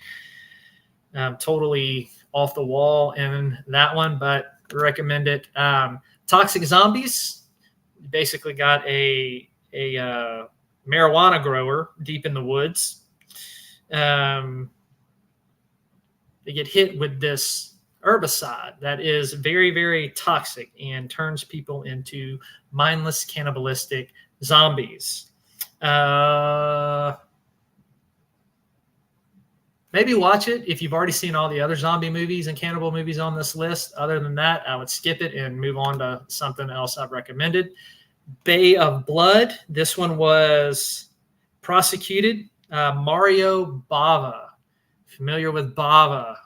totally off the wall in that one, but recommend it. Toxic Zombies. Basically got a marijuana grower deep in the woods. They get hit with this herbicide that is very, very toxic and turns people into mindless, cannibalistic zombies. Maybe watch it if you've already seen all the other zombie movies and cannibal movies on this list. Other than that, I would skip it and move on to something else I've recommended. Bay of Blood. This one was prosecuted. Mario Bava. Familiar with Bava?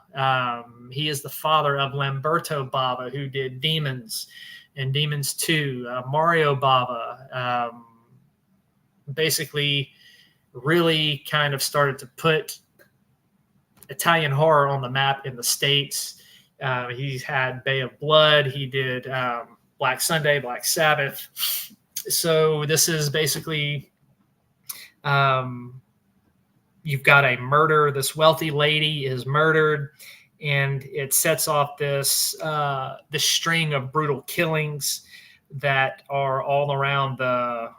He is the father of Lamberto Bava, who did Demons and Demons 2. Mario Bava basically really kind of started to put Italian horror on the map in the States. He's had Bay of Blood. He did Black Sunday, Black Sabbath. So this is basically you've got a murder. This wealthy lady is murdered, and it sets off this string of brutal killings that are all around the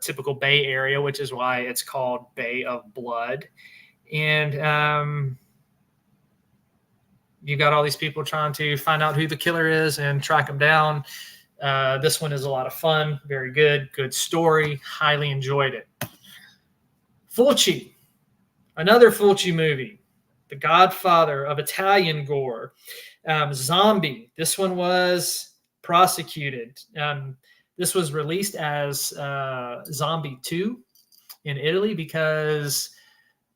typical Bay Area, which is why it's called Bay of Blood. And you got all these people trying to find out who the killer is and track them down. This one is a lot of fun. Very good story. Highly enjoyed it. Fulci, another Fulci movie, the godfather of Italian gore. Zombie. This one was prosecuted. This was released as Zombie 2 in Italy because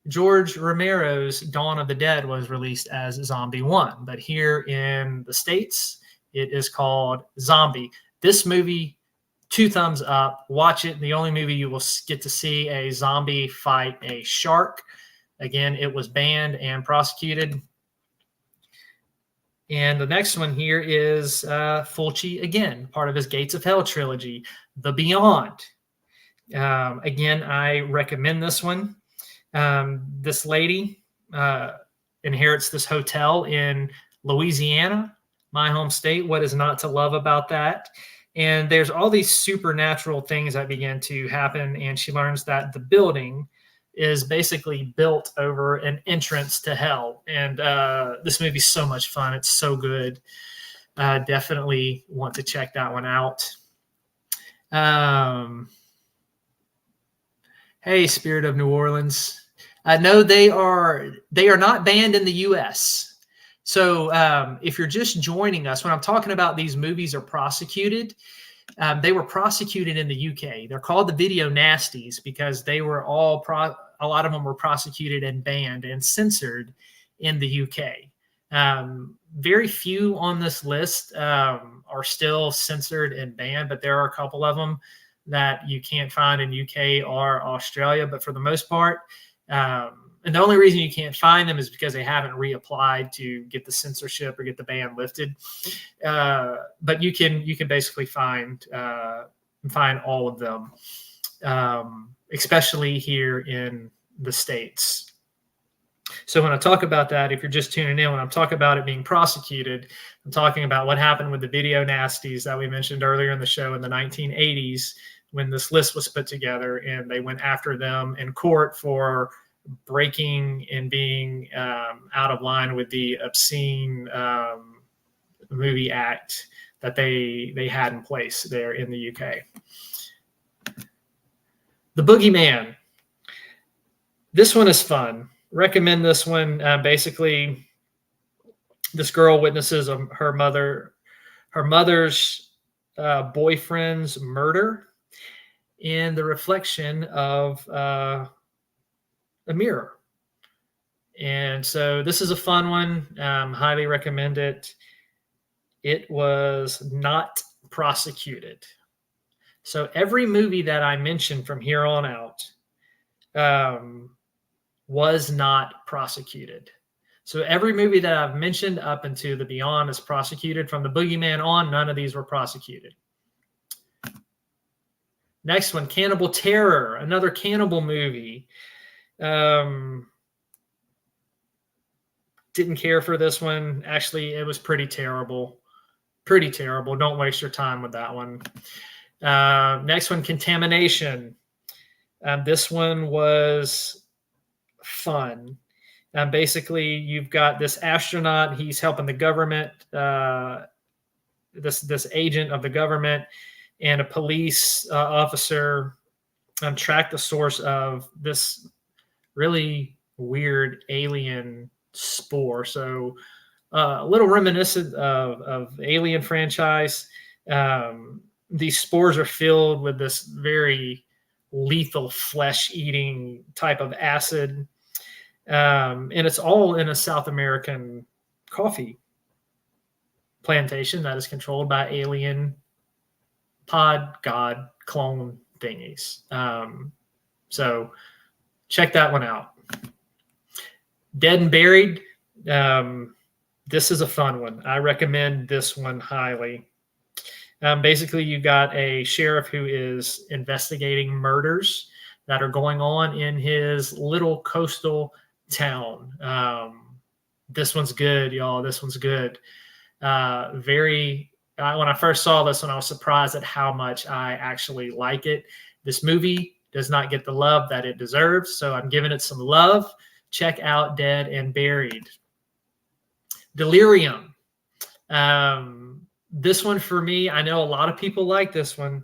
George Romero's Dawn of the Dead was released as Zombie 1. But here in the States, it is called Zombie. This movie, 2 thumbs up. Watch it. The only movie you will get to see a zombie fight a shark. Again, it was banned and prosecuted. And the next one here is Fulci, again, part of his Gates of Hell trilogy, The Beyond. Again, I recommend this one. This lady inherits this hotel in Louisiana, my home state. What is not to love about that? And there's all these supernatural things that begin to happen. And she learns that the building is basically built over an entrance to hell. And this movie's so much fun. It's so good. Definitely want to check that one out. Hey, Spirit of New Orleans. No, they are not banned in the U.S. So if you're just joining us, when I'm talking about these movies are prosecuted, they were prosecuted in the UK. They're called the video nasties because they were all a lot of them were prosecuted and banned and censored in the UK. Very few on this list are still censored and banned, but there are a couple of them that you can't find in UK or Australia. But for the most part, and the only reason you can't find them is because they haven't reapplied to get the censorship or get the ban lifted. But you can basically find all of them, especially here in the States. So when I talk about that, if you're just tuning in, when I'm talking about it being prosecuted, I'm talking about what happened with the video nasties that we mentioned earlier in the show in the 1980s when this list was put together, and they went after them in court for breaking and being out of line with the obscene movie act that they had in place there in the UK. The Boogeyman. This one is fun. Recommend this one. Basically, this girl witnesses her mother's boyfriend's murder in the reflection of a mirror. And so this is a fun one. Highly recommend it. It was not prosecuted. So every movie that I mentioned from here on out was not prosecuted. So every movie that I've mentioned up into The Beyond is prosecuted. From The Boogeyman on, none of these were prosecuted. Next one, Cannibal Terror, another cannibal movie. Didn't care for this one. Actually, it was pretty terrible. Pretty terrible. Don't waste your time with that one. Next one, Contamination. This one was fun. Basically, you've got this astronaut. He's helping the government, this agent of the government, and a police officer track the source of this really weird alien spore. So a little reminiscent of Alien franchise. These spores are filled with this very lethal flesh-eating type of acid. And it's all in a South American coffee plantation that is controlled by alien pod god clone thingies. So check that one out. Dead and Buried. This is a fun one. I recommend this one highly. Basically, you've got a sheriff who is investigating murders that are going on in his little coastal town. This one's good, y'all. This one's good. When I first saw this one, I was surprised at how much I actually like it. This movie does not get the love that it deserves, so I'm giving it some love. Check out Dead and Buried. Delirium. This one for me, I know a lot of people like this one.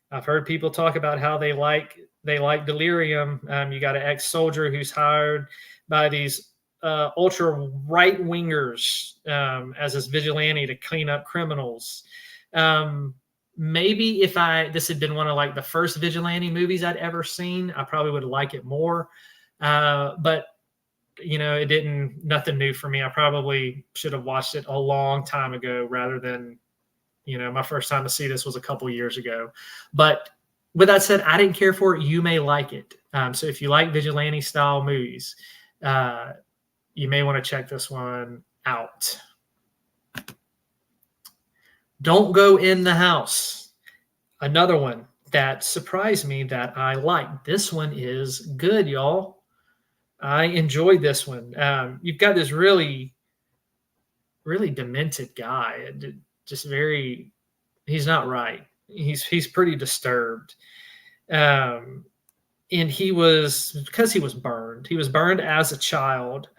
I've heard people talk about how they like Delirium. You got an ex-soldier who's hired by these ultra right-wingers as his vigilante to clean up criminals. Maybe if this had been one of like the first vigilante movies I'd ever seen, I probably would like it more. But it didn't, nothing new for me. I probably should have watched it a long time ago rather than, my first time to see this was a couple years ago. But with that said, I didn't care for it. You may like it. So if you like vigilante style movies, you may want to check this one out. Don't Go in the House. Another one that surprised me that I liked. This one is good, y'all. I enjoyed this one. You've got this really, really demented guy. Just he's not right. He's pretty disturbed. And because he was burned. He was burned as a child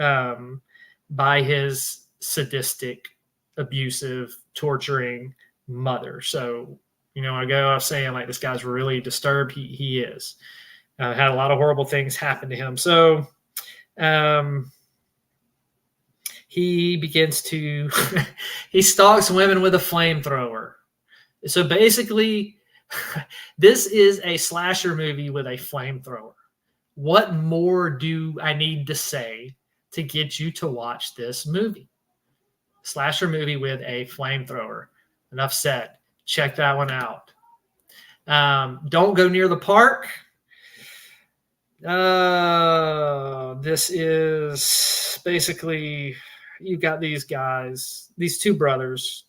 by his sadistic, abusive, torturing mother. So, I was saying like this guy's really disturbed. He is. Had a lot of horrible things happen to him. So he begins to he stalks women with a flamethrower. So basically, this is a slasher movie with a flamethrower. What more do I need to say to get you to watch this movie? Slasher movie with a flamethrower. Enough said. Check that one out. Don't Go Near the Park. This is basically, you've got these guys, these two brothers.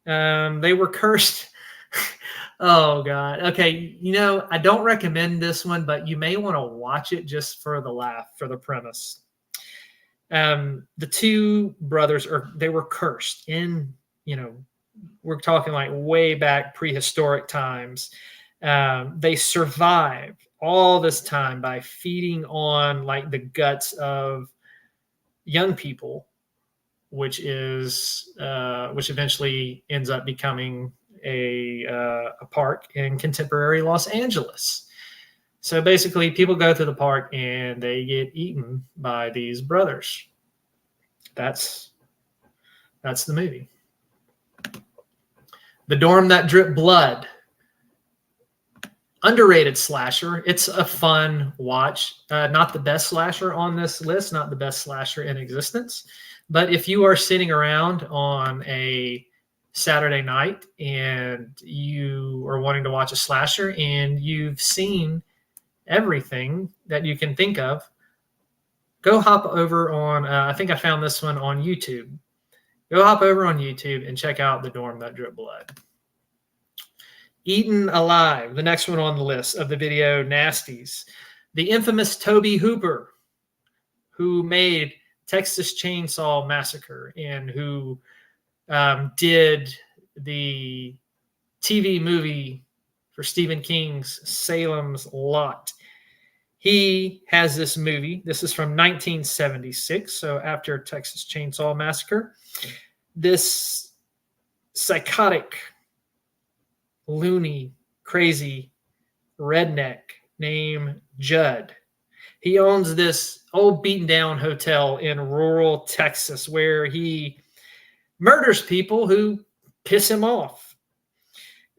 They were cursed. Oh God. Okay. I don't recommend this one, but you may want to watch it just for the laugh, for the premise. The two brothers they were cursed in, we're talking like way back prehistoric times. They survived all this time by feeding on like the guts of young people, which eventually ends up becoming a park in contemporary Los Angeles. So basically, people go to the park and they get eaten by these brothers. That's the movie. The Dorm That Dripped Blood. Underrated slasher. It's a fun watch. Not the best slasher on this list, not the best slasher in existence. But if you are sitting around on a Saturday night and you are wanting to watch a slasher and you've seen everything that you can think of, go hop over on, I think I found this one on YouTube. Go hop over on YouTube and check out The Dorm That Dripped Blood. Eaten Alive, the next one on the list of the video Nasties. The infamous Tobe Hooper, who made Texas Chainsaw Massacre and who did the TV movie for Stephen King's Salem's Lot. He has this movie. This is from 1976, so after Texas Chainsaw Massacre. This psychotic, loony, crazy redneck named Judd. He owns this old beaten down hotel in rural Texas where he murders people who piss him off.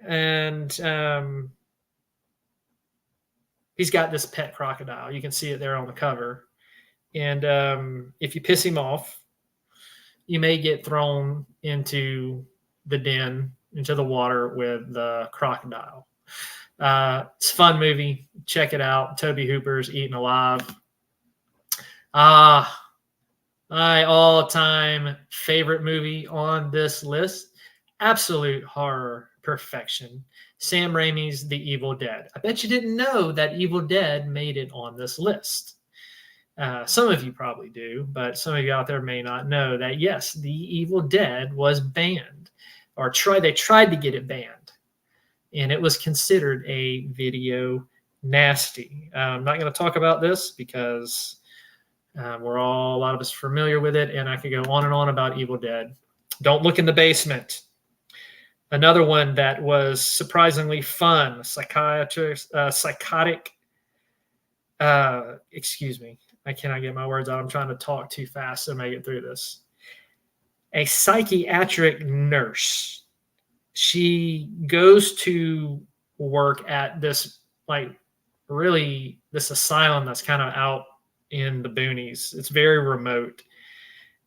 And he's got this pet crocodile. You can see it there on the cover. And if you piss him off, you may get thrown into the den, into the water with the crocodile. It's a fun movie. Check it out. Tobe Hooper's Eaten Alive. My all-time favorite movie on this list. Absolute horror perfection. Sam Raimi's The Evil Dead. I bet you didn't know that Evil Dead made it on this list. Some of you probably do, but some of you out there may not know that, yes, The Evil Dead was banned, or they tried to get it banned, and it was considered a video nasty. I'm not going to talk about this because a lot of us familiar with it, and I could go on and on about Evil Dead. Don't Look in the Basement. Another one that was surprisingly fun. Excuse me. I cannot get my words out. I'm trying to talk too fast to make it through this. A psychiatric nurse she goes to work at this this asylum that's kind of out in the boonies. It's very remote.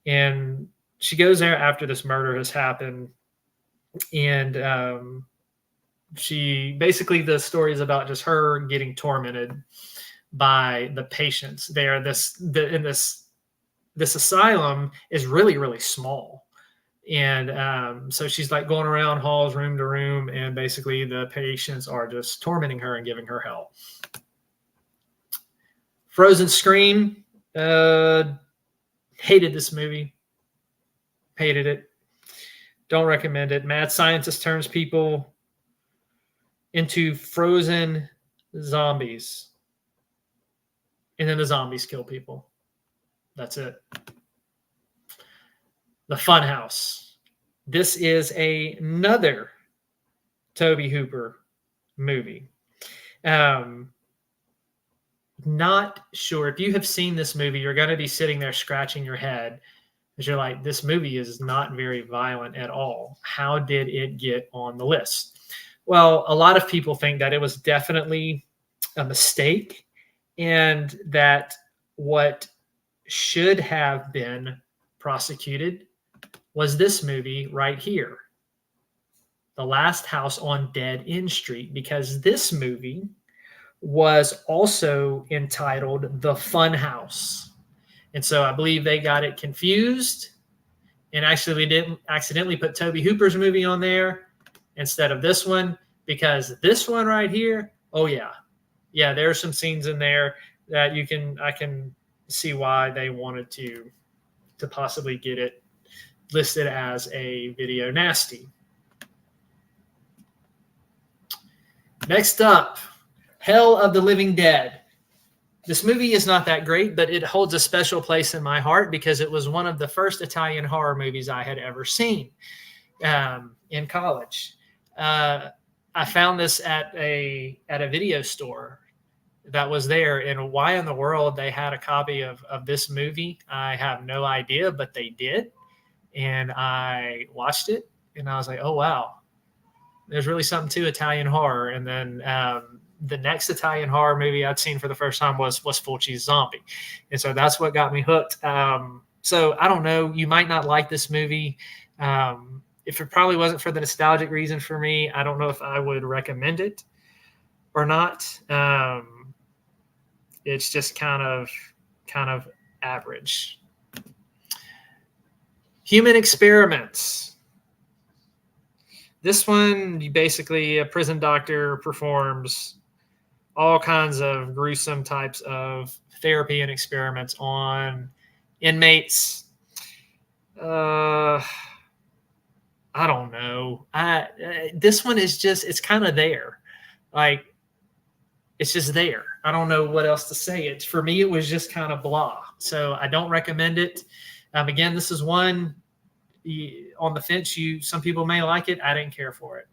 And she goes there after this murder has happened. And she basically, the story is about just her getting tormented by the patients there. This asylum is really, really small. And so she's like going around halls, room to room, and basically the patients are just tormenting her and giving her hell. Frozen Scream. Hated this movie. Hated it. Don't recommend it. Mad scientist turns people into frozen zombies. And then the zombies kill people. That's it. The Funhouse. This is another Tobe Hooper movie. Not sure. If you have seen this movie, you're going to be sitting there scratching your head because you're like, this movie is not very violent at all. How did it get on the list? Well, a lot of people think that it was definitely a mistake and that what should have been prosecuted was this movie right here, The Last House on Dead End Street, because this movie was also entitled The Funhouse. And so I believe they got it confused and actually didn't accidentally put Tobe Hooper's movie on there instead of this one, because this one right here, oh yeah. Yeah, there are some scenes in there that I can see why they wanted to possibly get it listed as a video nasty. Next up, Hell of the Living Dead. This movie is not that great, but it holds a special place in my heart because it was one of the first Italian horror movies I had ever seen in college. I found this at a video store that was there, and why in the world they had a copy of this movie, I have no idea, but they did. And I watched it, and I was like, oh, wow, there's really something to Italian horror. And then the next Italian horror movie I'd seen for the first time was Fulci's Zombie. And so that's what got me hooked. So I don't know. You might not like this movie. If it probably wasn't for the nostalgic reason for me, I don't know if I would recommend it or not. It's just kind of average. Human Experiments. This one, basically a prison doctor performs all kinds of gruesome types of therapy and experiments on inmates. I don't know. This one is just, it's kind of there. Like, it's just there. I don't know what else to say. For me, it was just kind of blah. So I don't recommend it. Again, this is one on the fence. Some people may like it. I didn't care for it.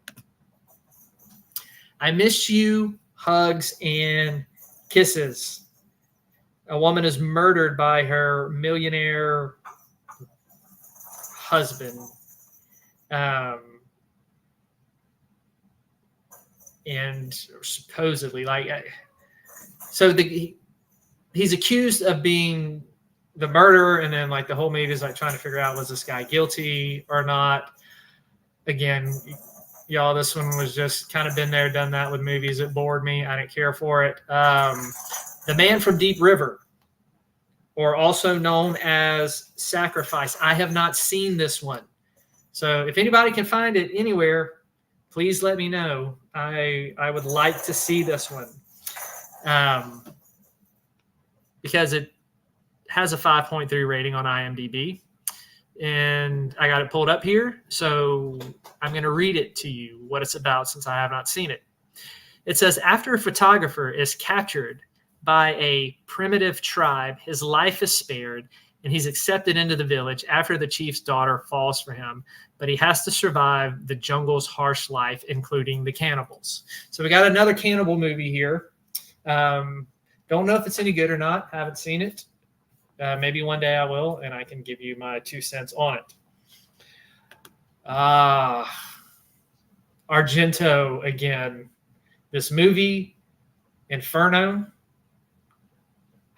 I Miss You, Hugs, and Kisses. A woman is murdered by her millionaire husband. And supposedly, he's accused of being the murderer, and then the whole movie is trying to figure out, was this guy guilty or not? Again, y'all, this one was just kind of been there, done that with movies. It bored me. I didn't care for it. The Man from Deep River, or also known as Sacrifice. I have not seen this one. So if anybody can find it anywhere, please let me know. I would like to see this one. Because it has a 5.3 rating on IMDb. And I got it pulled up here. So I'm going to read it to you, what it's about, since I have not seen it. It says, after a photographer is captured by a primitive tribe, his life is spared, and he's accepted into the village after the chief's daughter falls for him. But he has to survive the jungle's harsh life, including the cannibals. So we got another cannibal movie here. Don't know if it's any good or not. Haven't seen it. Maybe one day I will, and I can give you my 2 cents on it. Argento again. This movie, Inferno,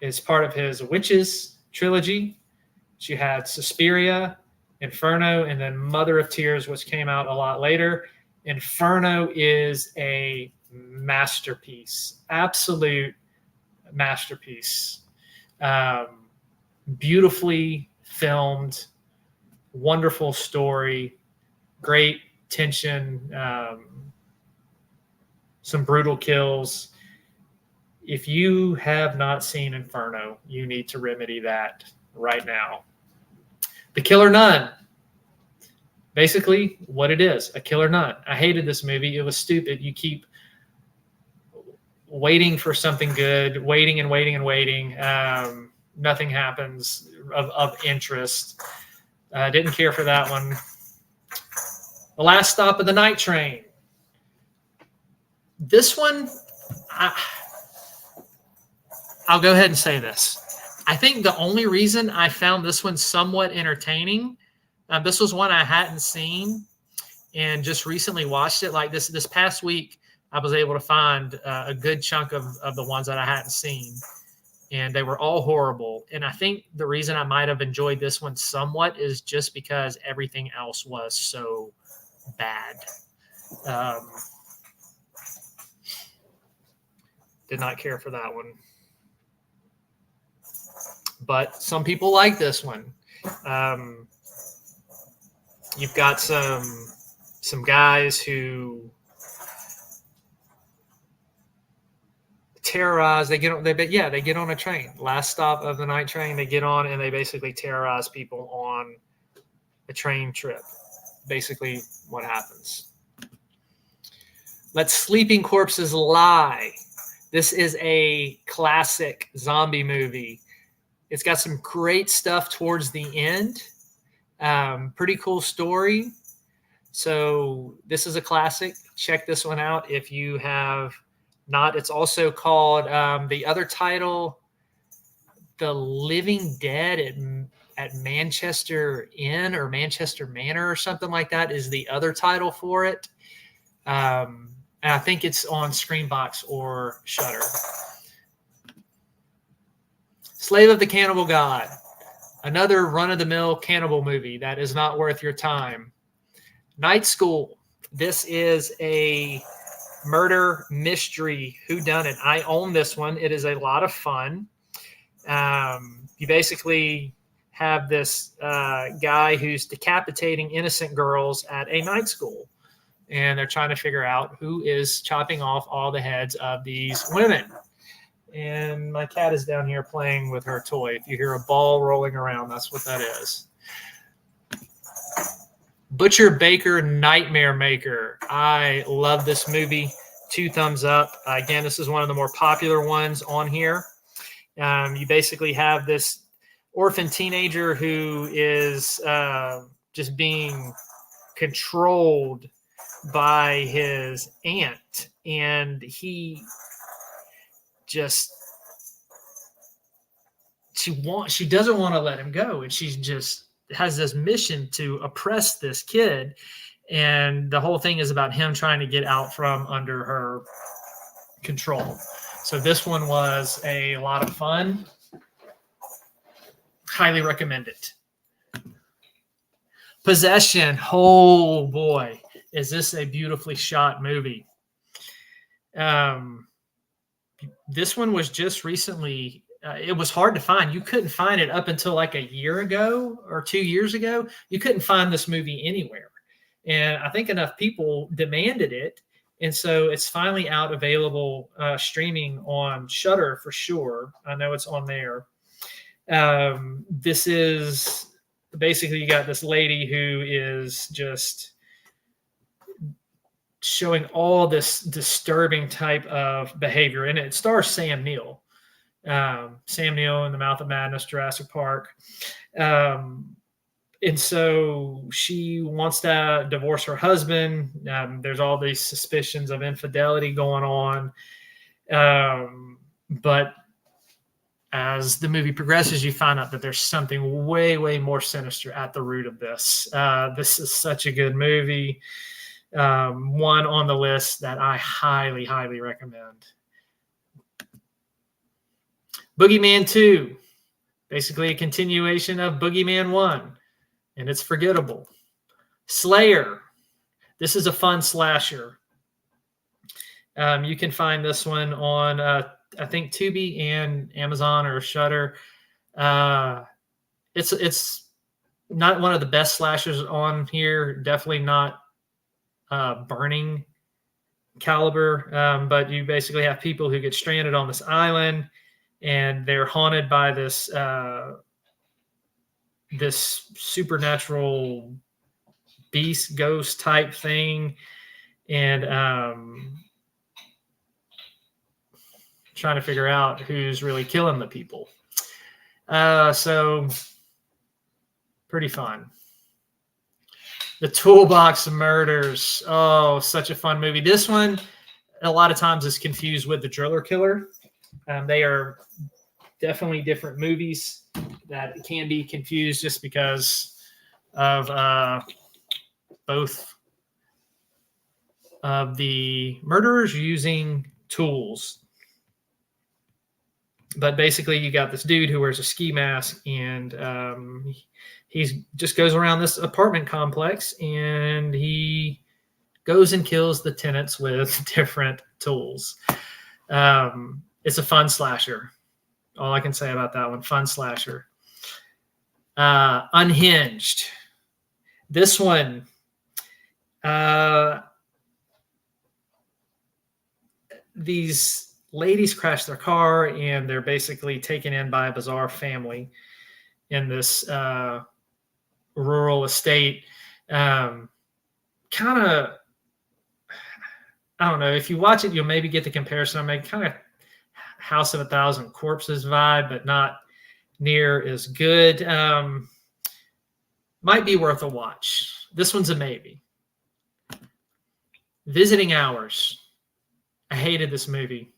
is part of his Witches trilogy. You had Suspiria, Inferno, and then Mother of Tears, which came out a lot later. Inferno is a masterpiece, absolute masterpiece. Beautifully filmed, wonderful story, great tension, some brutal kills. If you have not seen Inferno, you need to remedy that right now. The Killer Nun. Basically, what it is, a killer nun. I hated this movie. It was stupid. You keep waiting for something good, waiting and waiting and waiting. Nothing happens of interest. Didn't care for that one. The Last Stop of the Night Train. This one, I'll go ahead and say this. I think the only reason I found this one somewhat entertaining, this was one I hadn't seen and just recently watched it. Like this past week, I was able to find a good chunk of the ones that I hadn't seen, and they were all horrible. And I think the reason I might have enjoyed this one somewhat is just because everything else was so bad. Did not care for that one. But some people like this one. You've got some guys who terrorize. They get on a train. Last stop of the night train. They get on and they basically terrorize people on a train trip. Basically, what happens. Let Sleeping Corpses Lie. This is a classic zombie movie. It's got some great stuff towards the end. Pretty cool story. So this is a classic. Check this one out if you have not. It's also called the other title, The Living Dead at Manchester Inn or Manchester Manor or something like that is the other title for it. And I think it's on Screenbox or Shudder. Slave of the Cannibal God. Another run-of-the-mill cannibal movie that is not worth your time. Night School. This is a murder mystery whodunit. I own this one. It is a lot of fun. You basically have this guy who's decapitating innocent girls at a night school. And they're trying to figure out who is chopping off all the heads of these women. And my cat is down here playing with her toy. If you hear a ball rolling around, that's what that is. Butcher Baker Nightmare Maker. I love this movie. 2 thumbs up. Again, this is one of the more popular ones on here. You basically have this orphan teenager who is just being controlled by his aunt, and he just she doesn't want to let him go, and she just has this mission to oppress this kid, and the whole thing is about him trying to get out from under her control. So this one was a lot of fun. Highly recommend it. Possession. Oh boy, is this a beautifully shot movie. This one was just recently, it was hard to find. You couldn't find it up until like a year ago or 2 years ago. You couldn't find this movie anywhere. And I think enough people demanded it. And so it's finally out available streaming on Shudder for sure. I know it's on there. This is basically, you got this lady who is just showing all this disturbing type of behavior. And it stars Sam Neill. Sam Neill in The Mouth of Madness, Jurassic Park. And so she wants to divorce her husband. There's all these suspicions of infidelity going on. But as the movie progresses, you find out that there's something way, way more sinister at the root of this. This is such a good movie. one on the list that I highly, highly recommend. Boogeyman 2, basically a continuation of Boogeyman 1, and it's forgettable. Slayer, this is a fun slasher. You can find this one on, I think, Tubi and Amazon or Shudder. It's not one of the best slashers on here. Definitely not burning caliber, but you basically have people who get stranded on this island, and they're haunted by this this supernatural beast ghost type thing, and trying to figure out who's really killing the people. So pretty fun. The Toolbox Murders. Oh, such a fun movie. This one, a lot of times, is confused with The Driller Killer. They are definitely different movies that can be confused just because of both of the murderers using tools. But basically, you got this dude who wears a ski mask, and he just goes around this apartment complex, and he goes and kills the tenants with different tools. It's a fun slasher. All I can say about that one, fun slasher. Unhinged. This one, these ladies crash their car, and they're basically taken in by a bizarre family in this rural estate. Kind of, I don't know. If you watch it, you'll maybe get the comparison I made. Kind of House of a Thousand Corpses vibe, but not near as good. Might be worth a watch. This one's a maybe. Visiting Hours. I hated this movie.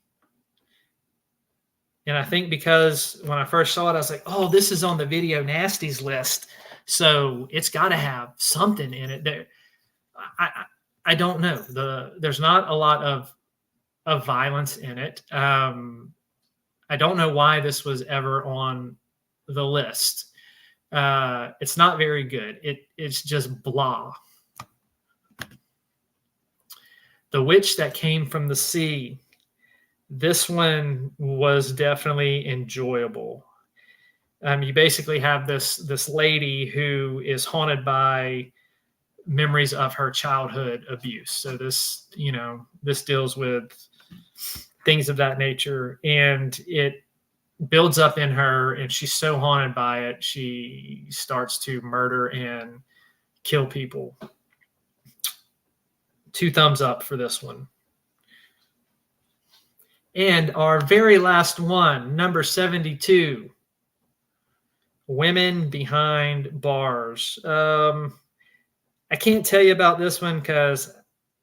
And I think because when I first saw it, I was like, oh, this is on the Video Nasties list, so it's got to have something in it. There, I don't know. There's not a lot of violence in it. I don't know why this was ever on the list. It's not very good. It's just blah. The Witch That Came from the Sea. This one was definitely enjoyable. You basically have this lady who is haunted by memories of her childhood abuse. So this deals with things of that nature, and it builds up in her, and she's so haunted by it, she starts to murder and kill people. 2 thumbs up for this one. And our very last one, number 72, Women Behind Bars. I can't tell you about this one because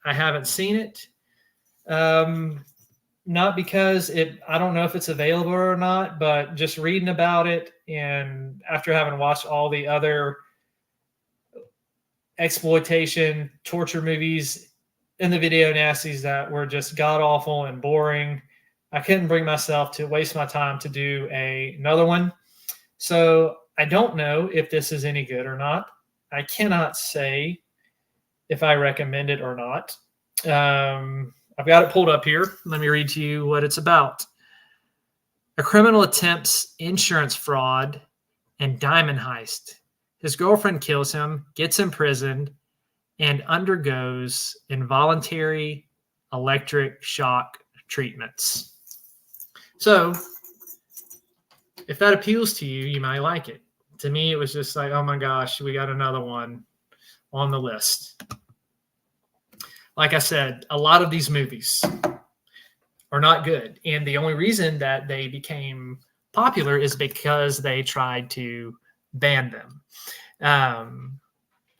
I haven't seen it. Not because I don't know if it's available or not, but just reading about it, and after having watched all the other exploitation, torture movies in the Video Nasties that were just god-awful and boring, I couldn't bring myself to waste my time to do another one. So I don't know if this is any good or not. I cannot say if I recommend it or not. I've got it pulled up here. Let me read to you what it's about. A criminal attempts insurance fraud and diamond heist. His girlfriend kills him, gets imprisoned, and undergoes involuntary electric shock treatments. So, if that appeals to you, you might like it. To me, it was just like, oh my gosh, we got another one on the list. Like I said, a lot of these movies are not good. And the only reason that they became popular is because they tried to ban them.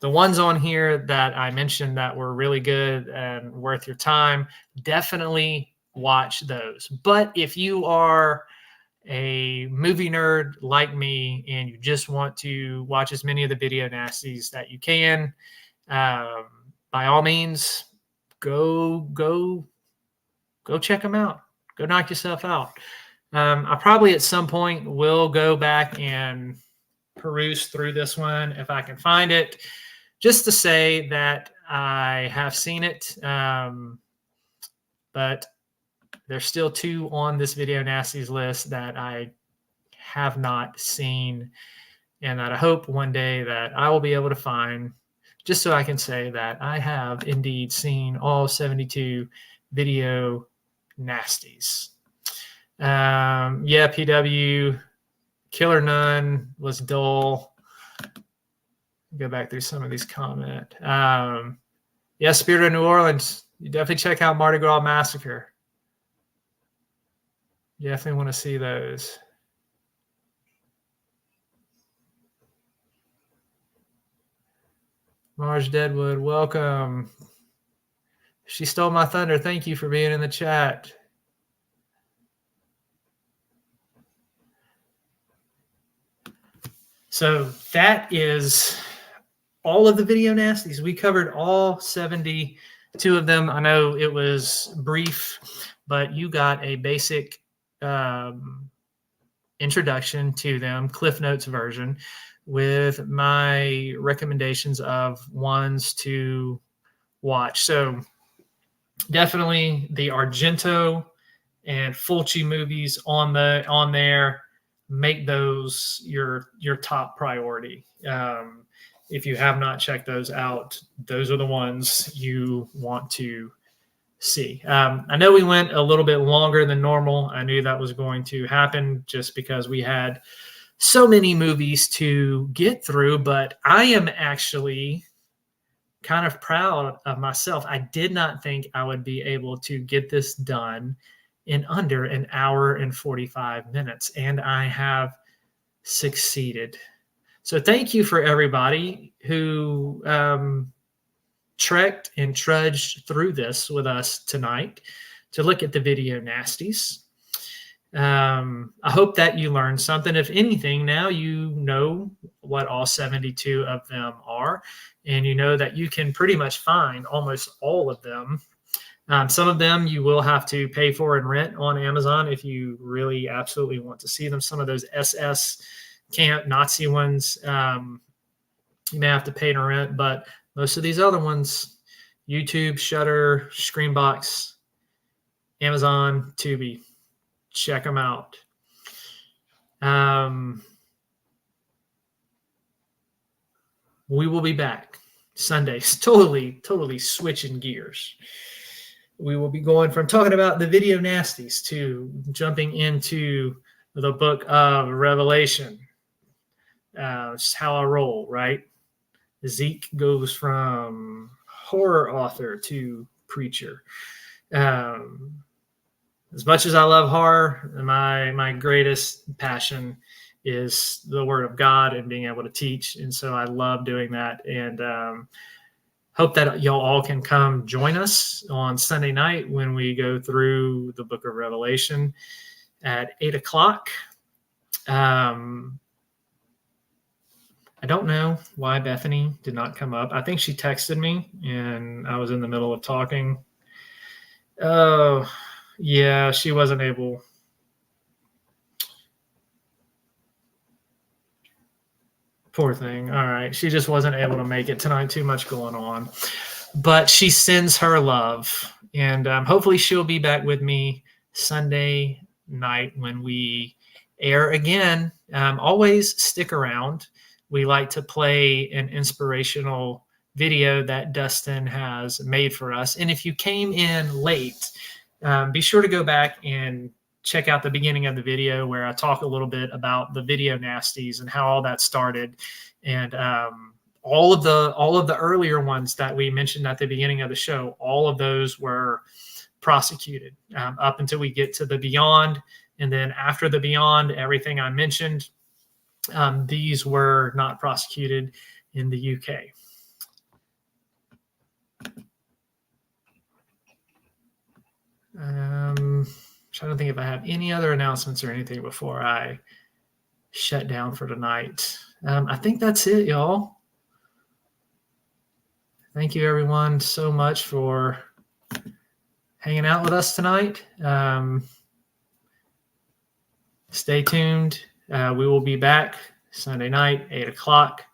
The ones on here that I mentioned that were really good and worth your time, definitely watch those. But if you are a movie nerd like me and you just want to watch as many of the Video Nasties that you can, by all means, go check them out. Go knock yourself out. I probably at some point will go back and peruse through this one if I can find it, just to say that I have seen it. But there's still 2 on this Video Nasties list that I have not seen, and that I hope one day that I will be able to find, just so I can say that I have indeed seen all 72 Video Nasties. Yeah, PW, Killer Nun was dull. Go back through some of these comments. Yeah, Spirit of New Orleans. You definitely check out Mardi Gras Massacre. You definitely want to see those. Marge Deadwood, welcome. She stole my thunder. Thank you for being in the chat. So that is all of the Video Nasties. We covered all 72 of them. I know it was brief, but you got a basic introduction to them, Cliff Notes version, with my recommendations of ones to watch. So definitely the Argento and Fulci movies on there. Make those your top priority. If you have not checked those out, those are the ones you want to see. I know we went a little bit longer than normal. I knew that was going to happen just because we had so many movies to get through, but I am actually kind of proud of myself. I did not think I would be able to get this done in under an hour and 45 minutes, and I have succeeded. So thank you for everybody who trekked and trudged through this with us tonight to look at the Video Nasties. I hope that you learned something. If anything, now you know what all 72 of them are, and you know that you can pretty much find almost all of them. Some of them you will have to pay for and rent on Amazon if you really absolutely want to see them. Some of those SS camp Nazi ones, you may have to pay to rent, but most of these other ones, YouTube, Shudder, Screenbox, Amazon, Tubi, check them out. We will be back Sundays, totally switching gears. We will be going from talking about the Video Nasties to jumping into the book of Revelation. It's how I roll, right? Zeke goes from horror author to preacher. As much as I love horror, my greatest passion is the Word of God and being able to teach. And so I love doing that. And hope that y'all all can come join us on Sunday night when we go through the book of Revelation at 8:00. I don't know why Bethany did not come up. I think she texted me and I was in the middle of talking. Oh, yeah, she wasn't able. Poor thing. All right. She just wasn't able to make it tonight. Too much going on. But she sends her love. And hopefully she'll be back with me Sunday night when we air again. Always stick around. We like to play an inspirational video that Dustin has made for us. And if you came in late, be sure to go back and check out the beginning of the video where I talk a little bit about the Video Nasties and how all that started. And all of the earlier ones that we mentioned at the beginning of the show, all of those were prosecuted up until we get to the Beyond. And then after the Beyond, everything I mentioned, these were not prosecuted in the UK. Trying to think if I have any other announcements or anything before I shut down for tonight. I think that's it, y'all. I thank you everyone so much for hanging out with us tonight. Stay tuned. We will be back Sunday night, 8 o'clock.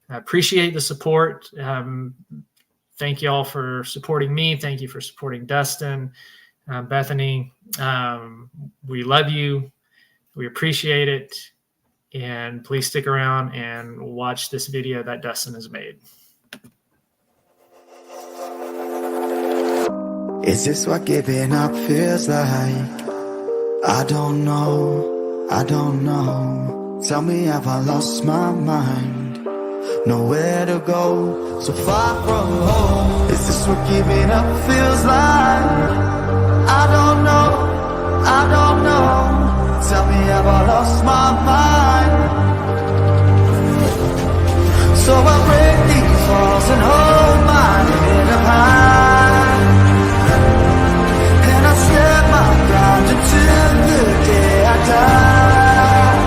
I appreciate the support. Thank you all for supporting me. Thank you for supporting Dustin, Bethany. We love you. We appreciate it. And please stick around and watch this video that Dustin has made. Is this what giving up feels like? I don't know, I don't know. Tell me, have I lost my mind? Nowhere to go, so far from home. Is this what giving up feels like? I don't know, I don't know. Tell me, have I lost my mind? So I break these walls and hold my head up high, and I stand my ground until the day I die.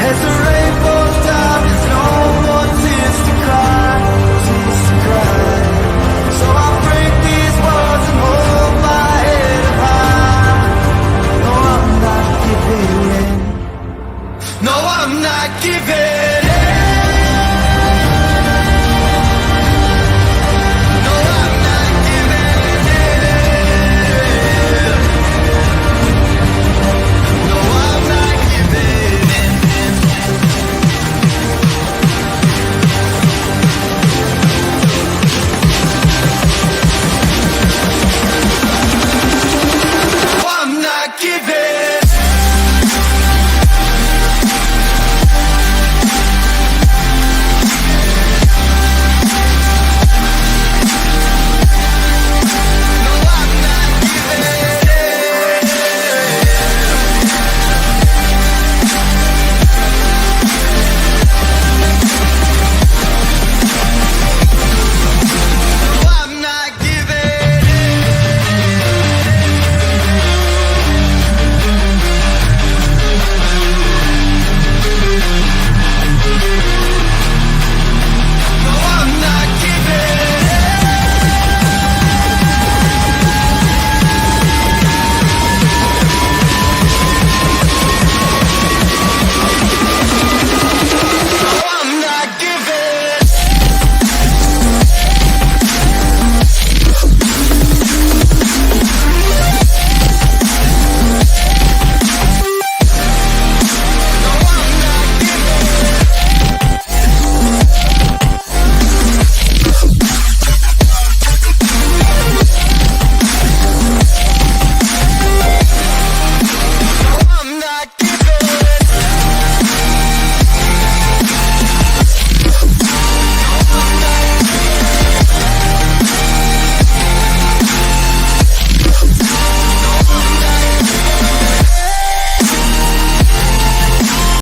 As the rain falls down, there's no more tears to cry, tears to cry. So I break these walls and hold my head up high. No, I'm not giving in. No, I'm not giving